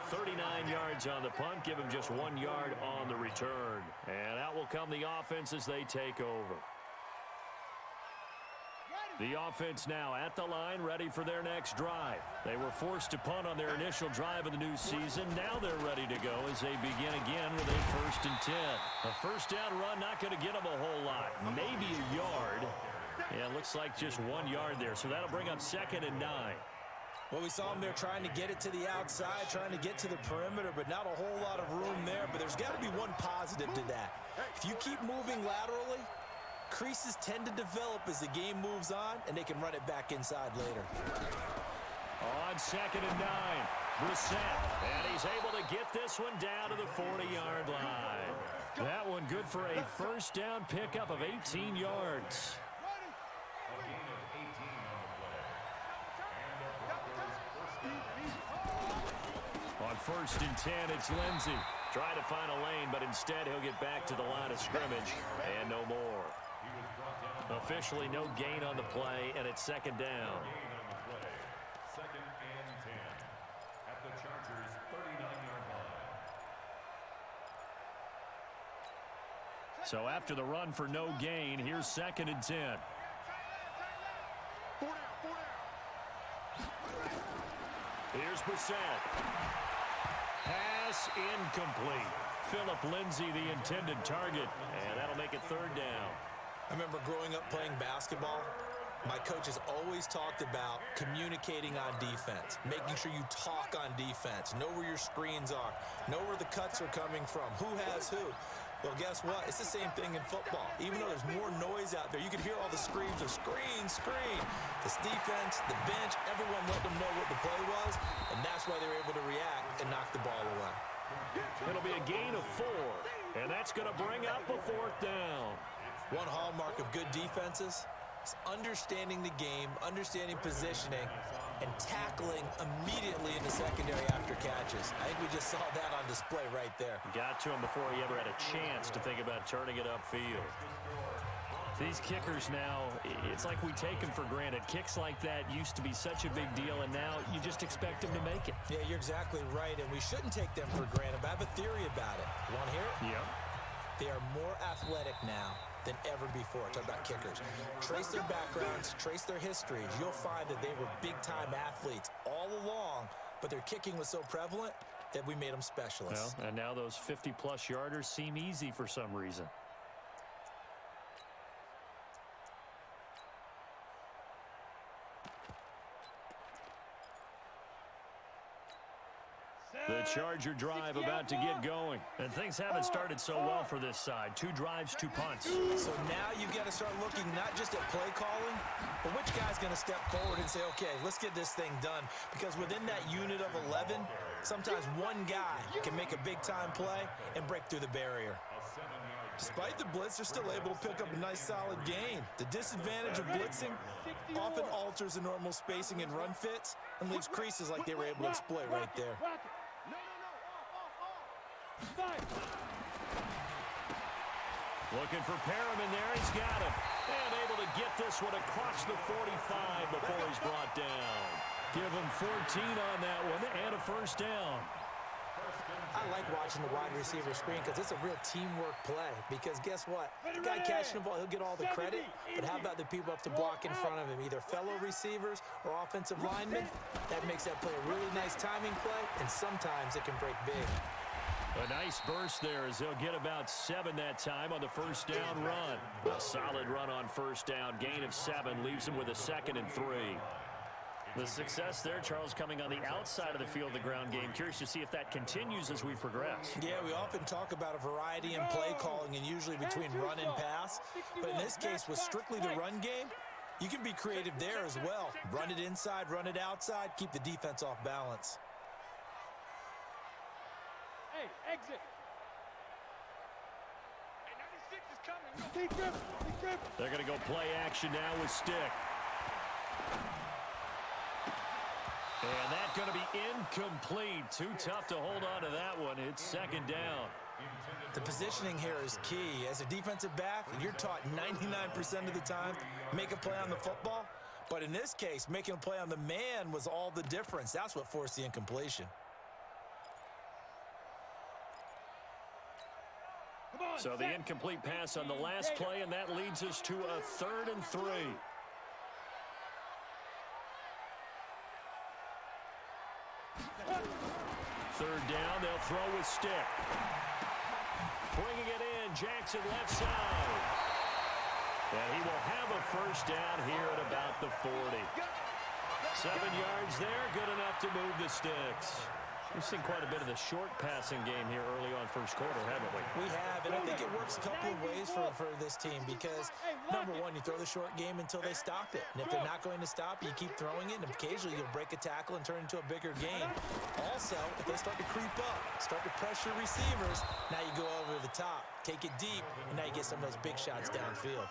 39 yards on the punt, give him just 1 yard on the return. And out will come the offense as they take over. The offense now at the line, ready for their next drive. They were forced to punt on their initial drive of the new season. Now they're ready to go as they begin again with a 1st and 10. A first down run not going to get them a whole lot. Maybe a yard. Yeah, it looks like just 1 yard there. So that'll bring up 2nd and 9. Well, we saw him there trying to get it to the outside, trying to get to the perimeter, but not a whole lot of room there. But there's got to be one positive to that. If you keep moving laterally, creases tend to develop as the game moves on, and they can run it back inside later. On 2nd and 9, Brissett, and he's able to get this one down to the 40-yard line. That one good for a first down pickup of 18 yards. On 1st and 10, it's Lindsey. Trying to find a lane, but instead he'll get back to the line of scrimmage and no more. Officially no gain on the play, and it's 2nd down. 2nd and 10 at the Chargers' 39-yard line. So after the run for no gain, here's 2nd and 10. 4 down. Here's Brissett. Pass incomplete. Philip Lindsay, the intended target, and that'll make it 3rd down. I remember growing up playing basketball, my coaches always talked about communicating on defense, making sure you talk on defense, know where your screens are, know where the cuts are coming from, who has who. Well, guess what? It's the same thing in football. Even though there's more noise out there, you can hear all the screams of screen, screen. This defense, the bench, everyone let them know what the play was, and that's why they were able to react and knock the ball away. It'll be a gain of 4, and that's going to bring up a 4th down. One hallmark of good defenses is understanding the game, understanding positioning, and tackling immediately in the secondary after catches. I think we just saw that on display right there. Got to him before he ever had a chance to think about turning it upfield. These kickers now, it's like we take them for granted. Kicks like that used to be such a big deal, and now you just expect them to make it. Yeah, you're exactly right, and we shouldn't take them for granted. But I have a theory about it. You want to hear it? Yeah. They are more athletic now than ever before. Talk about kickers. Trace their backgrounds, trace their histories. You'll find that they were big-time athletes all along, but their kicking was so prevalent that we made them specialists. Well, and now those 50-plus yarders seem easy for some reason. The Charger drive about to get going. And things haven't started so well for this side. 2 drives, 2 punts. So now you've got to start looking not just at play calling, but which guy's going to step forward and say, okay, let's get this thing done. Because within that unit of 11, sometimes one guy can make a big-time play and break through the barrier. Despite the blitz, they're still able to pick up a nice solid gain. The disadvantage of blitzing often alters the normal spacing and run fits and leaves creases like they were able to exploit right there. Looking for Perriman there. He's got him. And able to get this one across the 45 before he's brought down. Give him 14 on that one and a first down. I like watching the wide receiver screen because it's a real teamwork play. Because guess what? The guy catching the ball, he'll get all the credit. But how about the people up to block in front of him? Either fellow receivers or offensive linemen. That makes that play a really nice timing play, and sometimes it can break big. A nice burst there as they'll get about 7 that time on the first down run. A solid run on first down. Gain of 7 leaves them with a 2nd and 3. The success there, Charles, coming on the outside of the field, the ground game. Curious to see if that continues as we progress. Yeah, we often talk about a variety in play calling and usually between run and pass. But in this case, with strictly the run game, you can be creative there as well. Run it inside, run it outside, keep the defense off balance. Hey, exit. Hey, 96 is coming. They're going to go play action now with Stick. And that's going to be incomplete. Too tough to hold on to that one. It's 2nd down. The positioning here is key. As a defensive back, you're taught 99% of the time, make a play on the football. But in this case, making a play on the man was all the difference. That's what forced the incompletion. So the incomplete pass on the last play, and that leads us to a 3rd and 3. Third down, they'll throw with Stick. Bringing it in, Jackson left side. And he will have a first down here at about the 40. 7 yards there, good enough to move the sticks. We've seen quite a bit of the short passing game here early on first quarter, haven't we? We have, and I think it works a couple of ways for this team because, number one, you throw the short game until they stop it. And if they're not going to stop it, you keep throwing it, and occasionally you'll break a tackle and turn it into a bigger game. Also, if they start to creep up, start to pressure receivers, now you go over the top, take it deep, and now you get some of those big shots downfield.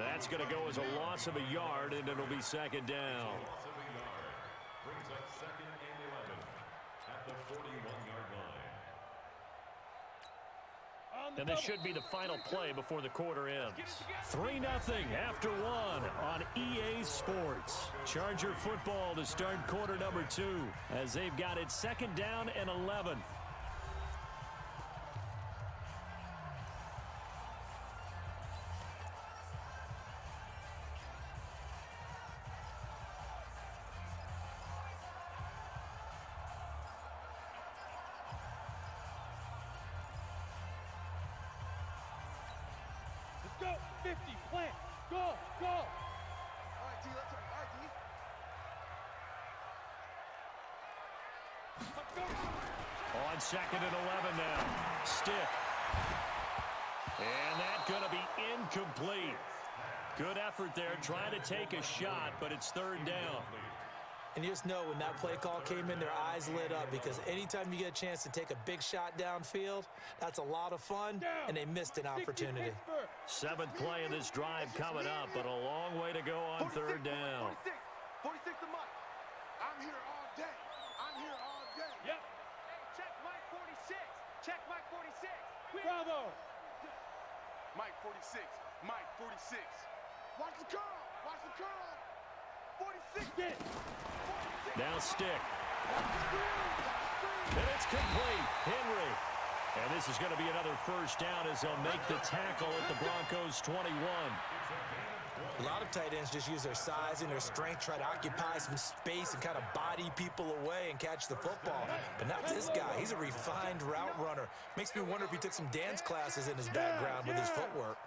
That's going to go as a loss of a yard, and it'll be 2nd down. Brings up 2nd and 11 at the 41-yard line. And this should be the final play before the quarter ends. 3-0 after 1 on EA Sports. Charger football to start quarter number 2 as they've got it 2nd down and 11. Go, 50, plant, go, go. All right, D, let's On 2nd and 11 now. Stick. And that's going to be incomplete. Good effort there, trying to take a shot, but it's 3rd down. And you just know when that play call came in, their eyes lit up because anytime you get a chance to take a big shot downfield, that's a lot of fun, and they missed an opportunity. 7th play of this drive coming up, but a long way to go on 3rd down. 46 to Mike. I'm here all day. I'm here all day. Yep. Hey, check Mike 46. Check Mike 46. Bravo. Mike 46. Mike 46. Watch the curl. Watch the curl. 46. Get it. Now Stick. And it's complete. Henry. And this is going to be another first down as they'll make the tackle at the Broncos 21. A lot of tight ends just use their size and their strength, try to occupy some space and kind of body people away and catch the football. But not this guy. He's a refined route runner. Makes me wonder if he took some dance classes in his background with his footwork.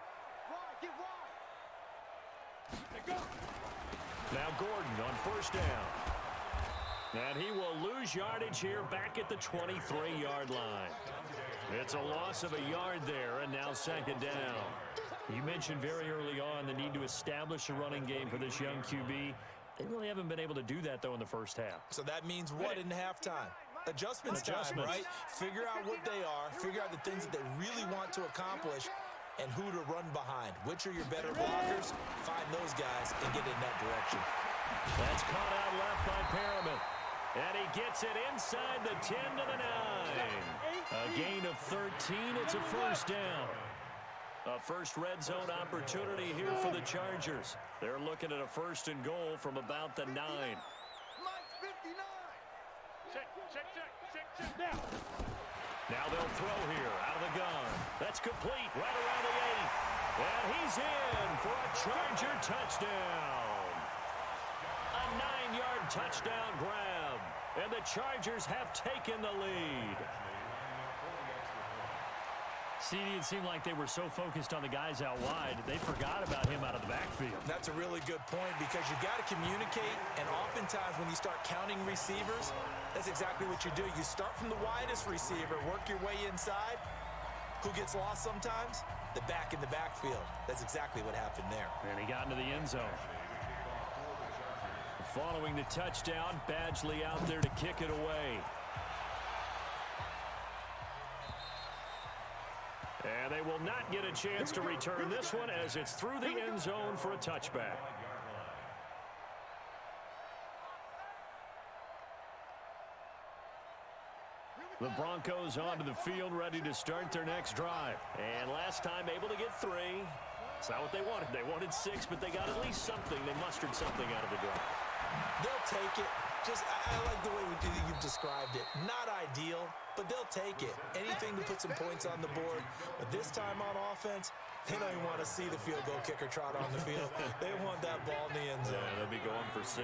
Now Gordon on first down. And he will lose yardage here back at the 23-yard line. It's a loss of a yard there, and now 2nd down. You mentioned very early on the need to establish a running game for this young QB. They really haven't been able to do that, though, in the first half. So that means what in halftime? Adjustments time, right? Figure out what they are, figure out the things that they really want to accomplish, and who to run behind. Which are your better blockers? Find those guys and get in that direction. That's caught out left by Perriman. And he gets it inside the 10 to the 9. A gain of 13. It's a first down. A first red zone opportunity here for the Chargers. They're looking at a 1st and goal from about the 9. Mike 59. Check now. Now they'll throw here out of the gun. That's complete right around the 8. And he's in for a Charger touchdown. A 9-yard touchdown grab. And the Chargers have taken the lead. See, it seemed like they were so focused on the guys out wide, they forgot about him out of the backfield. That's a really good point because you got to communicate, and oftentimes when you start counting receivers, that's exactly what you do. You start from the widest receiver, work your way inside. Who gets lost sometimes? The back in the backfield. That's exactly what happened there. And he got into the end zone. Following the touchdown, Badgley out there to kick it away. And they will not get a chance to return this one as it's through the end zone for a touchback. The Broncos onto the field, ready to start their next drive. And last time able to get 3. It's not what they wanted. They wanted 6, but they got at least something. They mustered something out of the drive. They'll take it. I like the way you've described it. Not ideal, but they'll take it. Anything to put some points on the board. But this time on offense, they don't even want to see the field goal kicker trot on the field. They want that ball in the end zone. Yeah, they'll be going for 6.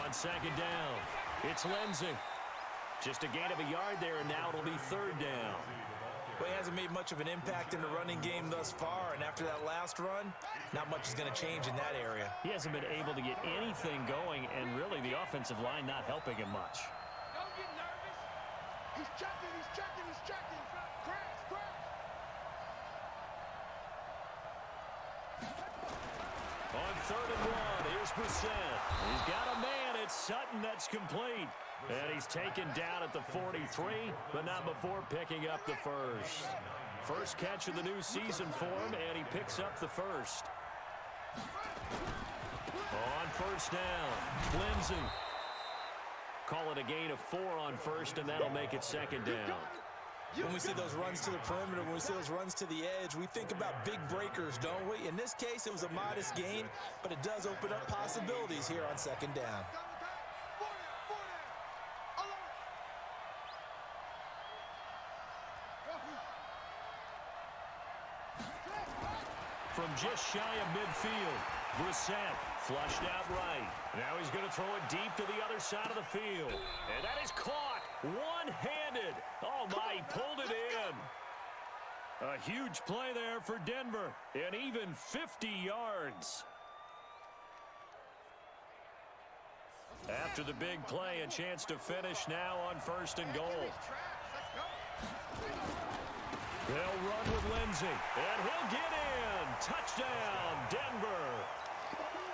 On second down, it's Lindsay. Just a gain of a yard there, and now it'll be 3rd down. Well, he hasn't made much of an impact in the running game thus far, and after that last run, not much is going to change in that area. He hasn't been able to get anything going, and really the offensive line not helping him much. Don't get nervous. He's checking, he's checking, he's checking. Crash. On 3rd and 1, here's Brissett. He's got a man. It's Sutton that's complete. And he's taken down at the 43, but not before picking up the first. First catch of the new season for him, and he picks up the first. On 1st down, Lindsay. Call it a gain of 4 on 1st, and that'll make it 2nd down. When we see those runs to the perimeter, when we see those runs to the edge, we think about big breakers, don't we? In this case, it was a modest gain, but it does open up possibilities here on 2nd down. From just shy of midfield, Brissett flushed out right. Now he's going to throw it deep to the other side of the field. And that is caught one-handed. Oh, my, he pulled it in. A huge play there for Denver, and even 50 yards. After the big play, a chance to finish now on 1st and goal. They'll run with Lindsay, and he'll get in. Touchdown, Denver.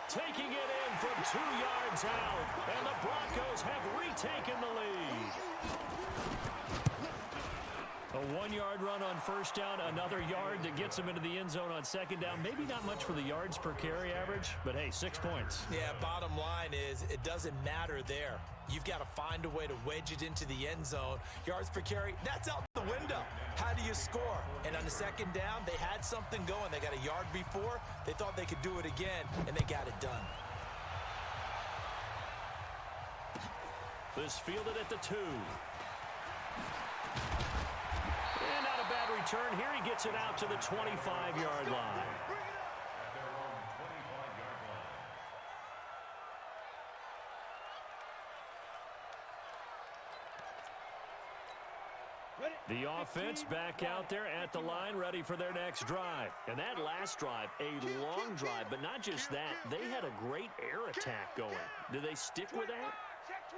Taking it in from 2 yards out, and the Broncos have retaken the lead. A 1-yard run on 1st down, another yard that gets him into the end zone on 2nd down. Maybe not much for the yards per carry average, but hey, 6 points. Yeah, bottom line is it doesn't matter there. You've got to find a way to wedge it into the end zone. Yards per carry, that's out the window. How do you score? And on the 2nd down, they had something going. They got a yard before. They thought they could do it again, and they got it done. This fielded at the 2. And not a bad return. Here he gets it out to the 25-yard line. The offense back out there at the line, ready for their next drive. And that last drive, a long drive, but not just that. They had a great air attack going. Do they stick with that?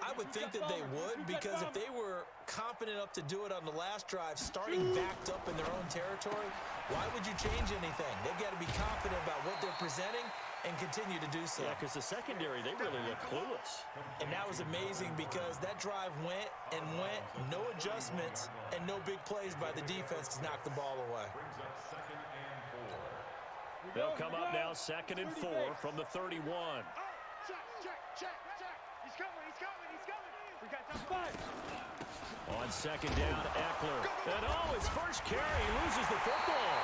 I would think that they would, because if they were confident enough to do it on the last drive, starting backed up in their own territory, why would you change anything? They've got to be confident about what they're presenting and continue to do so. Yeah, because the secondary, they really look clueless. And that was amazing because that drive went and went, no adjustments, and no big plays by the defense to knock the ball away. They'll come up now 2nd and 4 from the 31. Check. He's coming. We got time. On 2nd down, Eckler. And his first carry, he loses the football.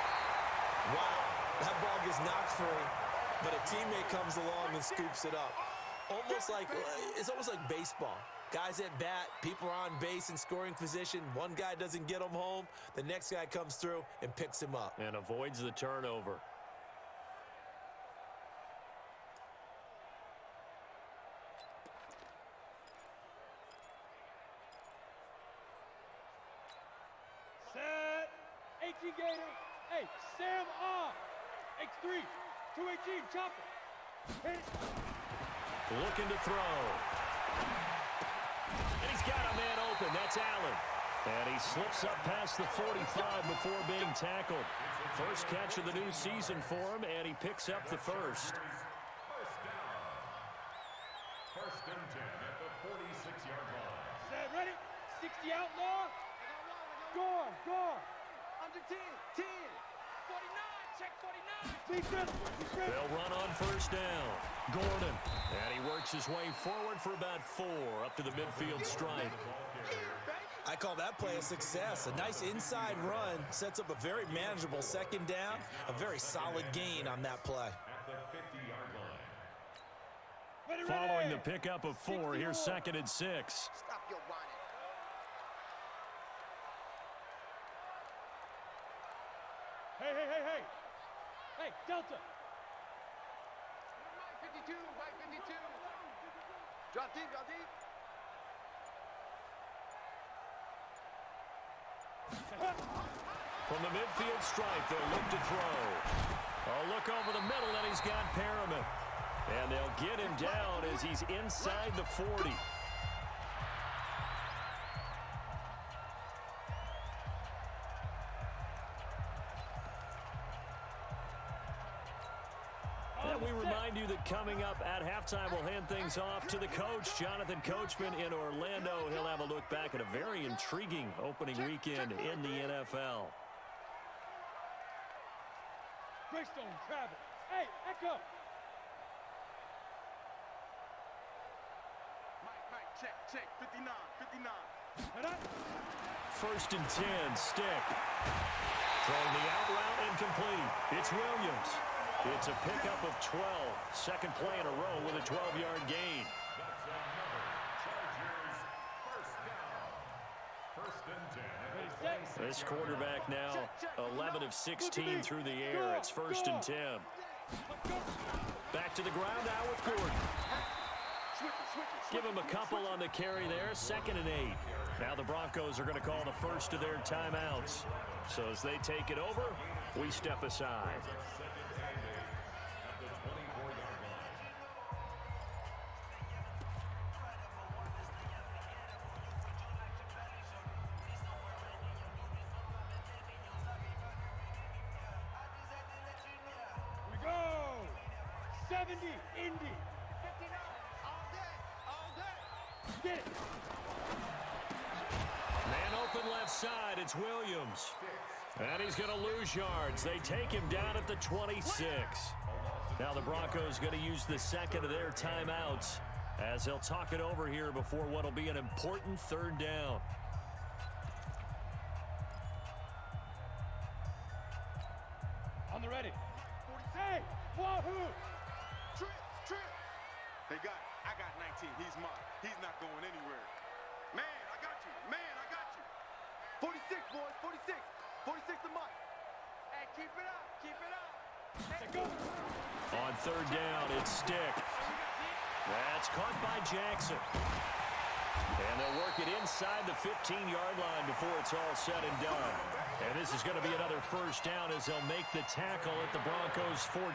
Wow, that ball gets knocked free, but a teammate comes along and scoops it up. It's almost like baseball. Guys at bat, people are on base in scoring position. One guy doesn't get him home. The next guy comes through and picks him up. And avoids the turnover. 18 Gator. Hey, Sam off. X3, 218, chopper. Hit it. Looking to throw. And he's got a man open. That's Allen. And he slips up past the 45 before being tackled. First catch of the new season for him, and he picks up the first. First and 10 at the 46-yard line. Set, ready? 60 outlaw. Score. Under 10, 10. 49, check 49. They'll run on first down. Gordon. And he works his way forward for about 4 up to the midfield stripe. I call that play a success. A nice inside run sets up a very manageable second down. A very solid gain on that play. At the 50-yard line. Following the pickup of 4, here's second and 6. Stop your whining. Hey, Delta. White 52, white 52. Drop deep. From the midfield stripe, they'll look to throw. A look over the middle, and he's got Perriman. And they'll get him down as he's inside the 40. And we remind you that coming up at halftime, we'll hand things off to the coach, Jonathan Coachman in Orlando. He'll have a look back at a very intriguing opening weekend in the NFL. Greystone, Travis. Hey, Echo. Mike, check. 59. First and 10, Stick. Throwing the out route incomplete. It's Williams. It's a pickup of 12. Second play in a row with a 12-yard gain. That's another Chargers first down. First and 10 at the 26. This quarterback now 11 of 16 through the air. It's first and 10. Back to the ground now with Gordon. Give him a couple on the carry there. Second and 8. Now the Broncos are going to call the first of their timeouts. So as they take it over, we step aside. We go. 70, Indy. 59, all day. Get it. Man open left side, it's Williams. And he's going to lose yards. They take him down at the 26. Now the Broncos going to use the second of their timeouts as they'll talk it over here before what will be an important third down. On the ready. Hey, wahoo. Trip. They got it. I got 19. He's mine. He's not going anywhere. Man, I got you. 46, boys. 46. 46 to Mike. Hey, keep it up. Hey, go. On third down, it's Stick. That's caught by Jackson. And they'll work it inside the 15-yard line before it's all said and done. And this is going to be another first down as they'll make the tackle at the Broncos' 14.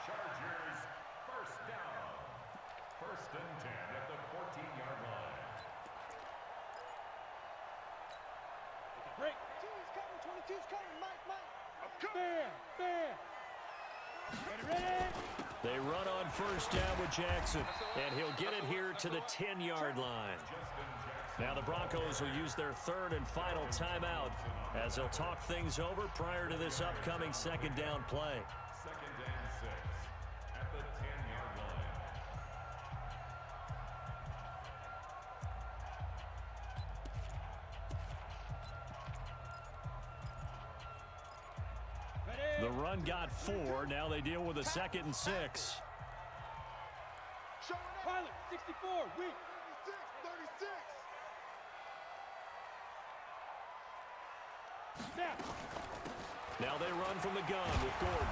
Chargers first down. First and 10 at the 14-yard line. Break. 22's coming. Mike. Bam. Ready. They run on first down with Jackson, and he'll get it here to the 10-yard line. Now the Broncos will use their third and final timeout as they'll talk things over prior to this upcoming second down play. Second and 6 at the 10-yard line. The run got 4. Now they deal with a second and 6. Pilot, 64, weak. 36. Snap. Now they run from the gun with Gordon.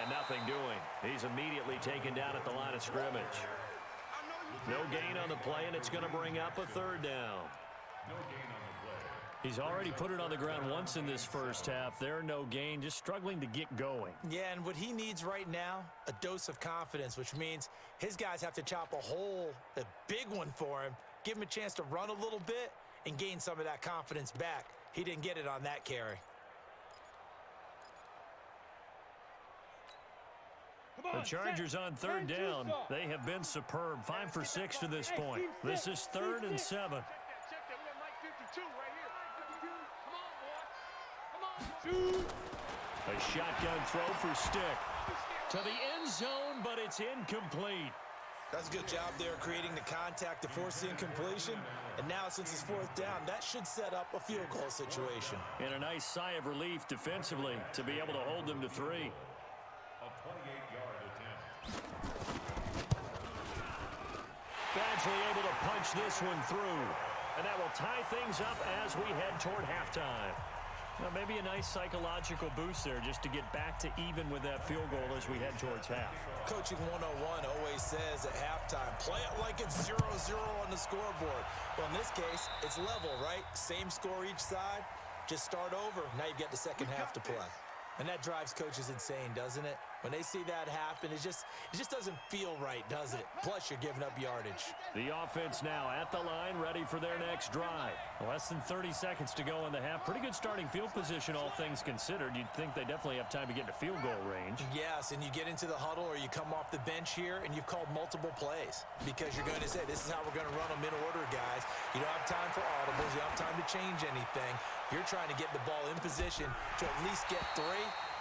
And nothing doing. He's immediately taken down at the line of scrimmage. No gain on the play, and it's going to bring up a third down. No gain on the play. He's already put it on the ground once in this first half. There, no gain, just struggling to get going. Yeah, and what he needs right now, a dose of confidence, which means his guys have to chop a hole, a big one for him, give him a chance to run a little bit and gain some of that confidence back. He didn't get it on that carry. The Chargers on third down. They have been superb. 5 for 6 to this point. This is 3rd and 7. A shotgun throw for Stick. To the end zone, but it's incomplete. That's a good job there creating the contact to force the incompletion. And now since it's 4th down, that should set up a field goal situation. And a nice sigh of relief defensively to be able to hold them to 3. A 28-yard attempt. Badgley able to punch this one through. And that will tie things up as we head toward halftime. Now, maybe a nice psychological boost there just to get back to even with that field goal as we head towards half. Coaching 101 always says at halftime, play it like it's 0-0 on the scoreboard. Well, in this case, it's level, right? Same score each side. Just start over. Now you get the second half to play. And that drives coaches insane, doesn't it? When they see that happen, it just doesn't feel right, does it? Plus, you're giving up yardage. The offense now at the line, ready for their next drive. Less than 30 seconds to go in the half. Pretty good starting field position, all things considered. You'd think they definitely have time to get to field goal range. Yes, and you get into the huddle or you come off the bench here and you've called multiple plays because you're going to say, this is how we're going to run them in order, guys. You don't have time for audibles. You don't have time to change anything. You're trying to get the ball in position to at least get 3.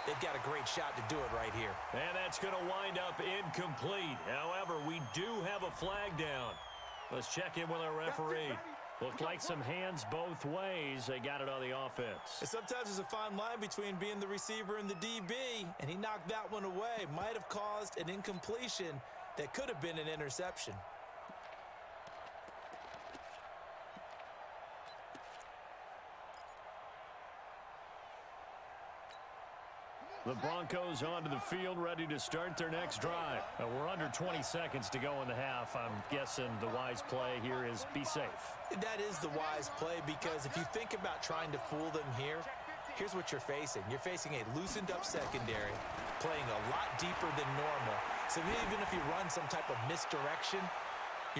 They've got a great shot to do it right here. And that's going to wind up incomplete. However, we do have a flag down. Let's check in with our referee. Looked like some hands both ways. They got it on the offense. And sometimes there's a fine line between being the receiver and the DB, and he knocked that one away. Might have caused an incompletion that could have been an interception. The Broncos onto the field, ready to start their next drive. We're under 20 seconds to go in the half. I'm guessing the wise play here is be safe. That is the wise play because if you think about trying to fool them here, here's what you're facing. You're facing a loosened up secondary, playing a lot deeper than normal. So even if you run some type of misdirection,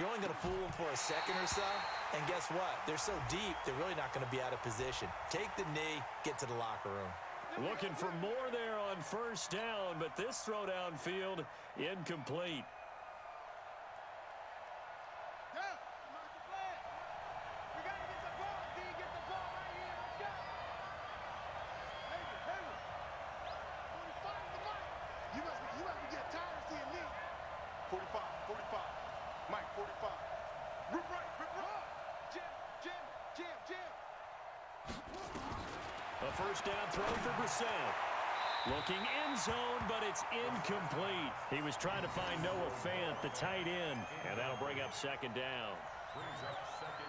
you're only going to fool them for a second or so. And guess what? They're so deep, they're really not going to be out of position. Take the knee, get to the locker room. Looking for more there on first down, but this throw downfield incomplete. You must be getting tired of seeing me. 45, 45. Mike, 45. Rip right, rip right. Jam. A first down throw for Brissett. Looking end zone, but it's incomplete. He was trying to find Noah Fant, the tight end, and that'll bring up second down. Brings up 2nd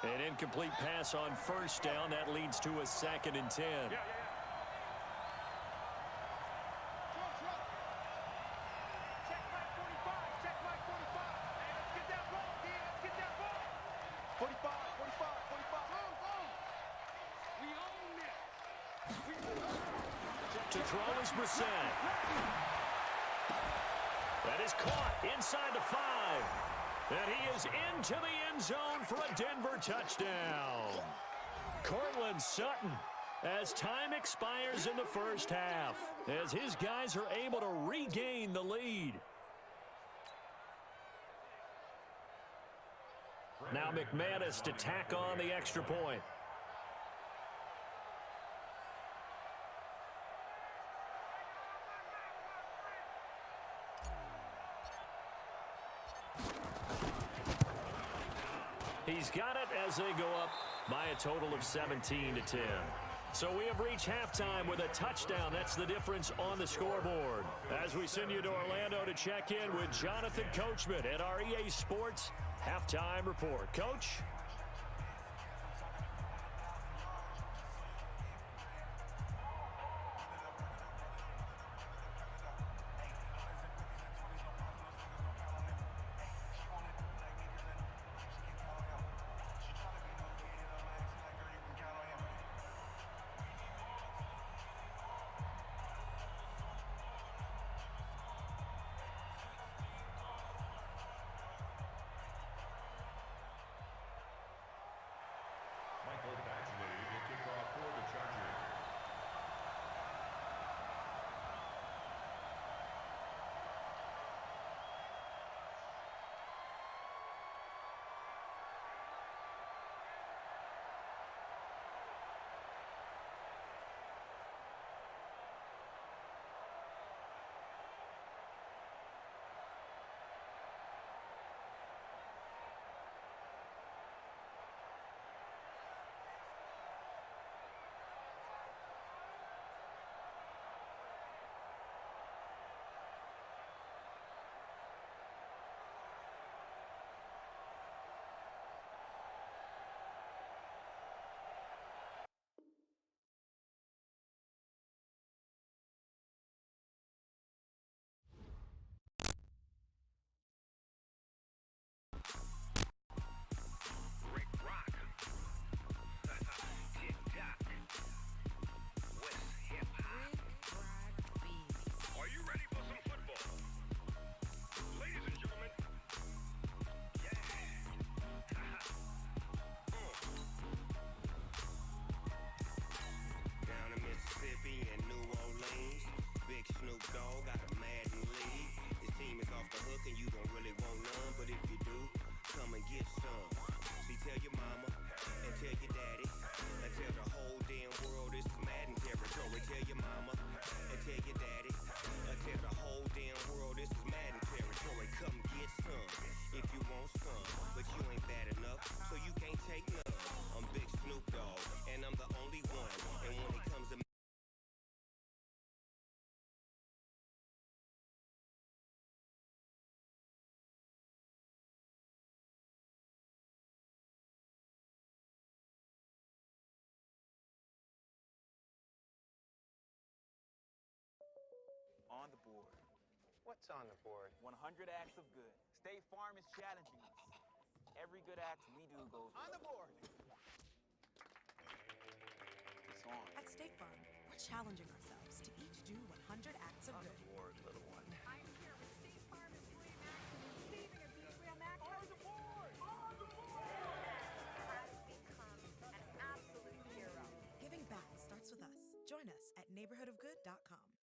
and 10. An incomplete pass on first down. That leads to a 2nd and 10. To throw is Brissett. That is caught inside the 5. And he is into the end zone for a Denver touchdown. Cortland Sutton, as time expires in the first half, as his guys are able to regain the lead. Now McManus to tack on the extra point. He's got it as they go up by a total of 17-10. So we have reached halftime with a touchdown. That's the difference on the scoreboard. As we send you to Orlando to check in with Jonathan Coachman at our EA Sports Halftime Report. Coach? dog, got a Madden league. This team is off the hook and you don't really want none, but if you do, come and get some. See, tell your mama and tell your daddy and tell the whole damn world this is Madden territory. Tell your mama and tell your daddy and tell the whole damn world this is Madden territory. Come get some if you want some, but you ain't bad enough, so you can't take none. I'm Big Snoop Dogg, and I'm the only one, and when it comes to On the board. What's on the board? 100 acts of good. State Farm is challenging us. Every good act we do goes on the board. It's on. At State Farm, we're challenging ourselves to each do 100 acts of good. On the board, little one. I'm here with State Farm employee Max, receiving a beef wheel Max. On the board! On the board! Has become an absolute hero. Giving back starts with us. Join us at neighborhoodofgood.com.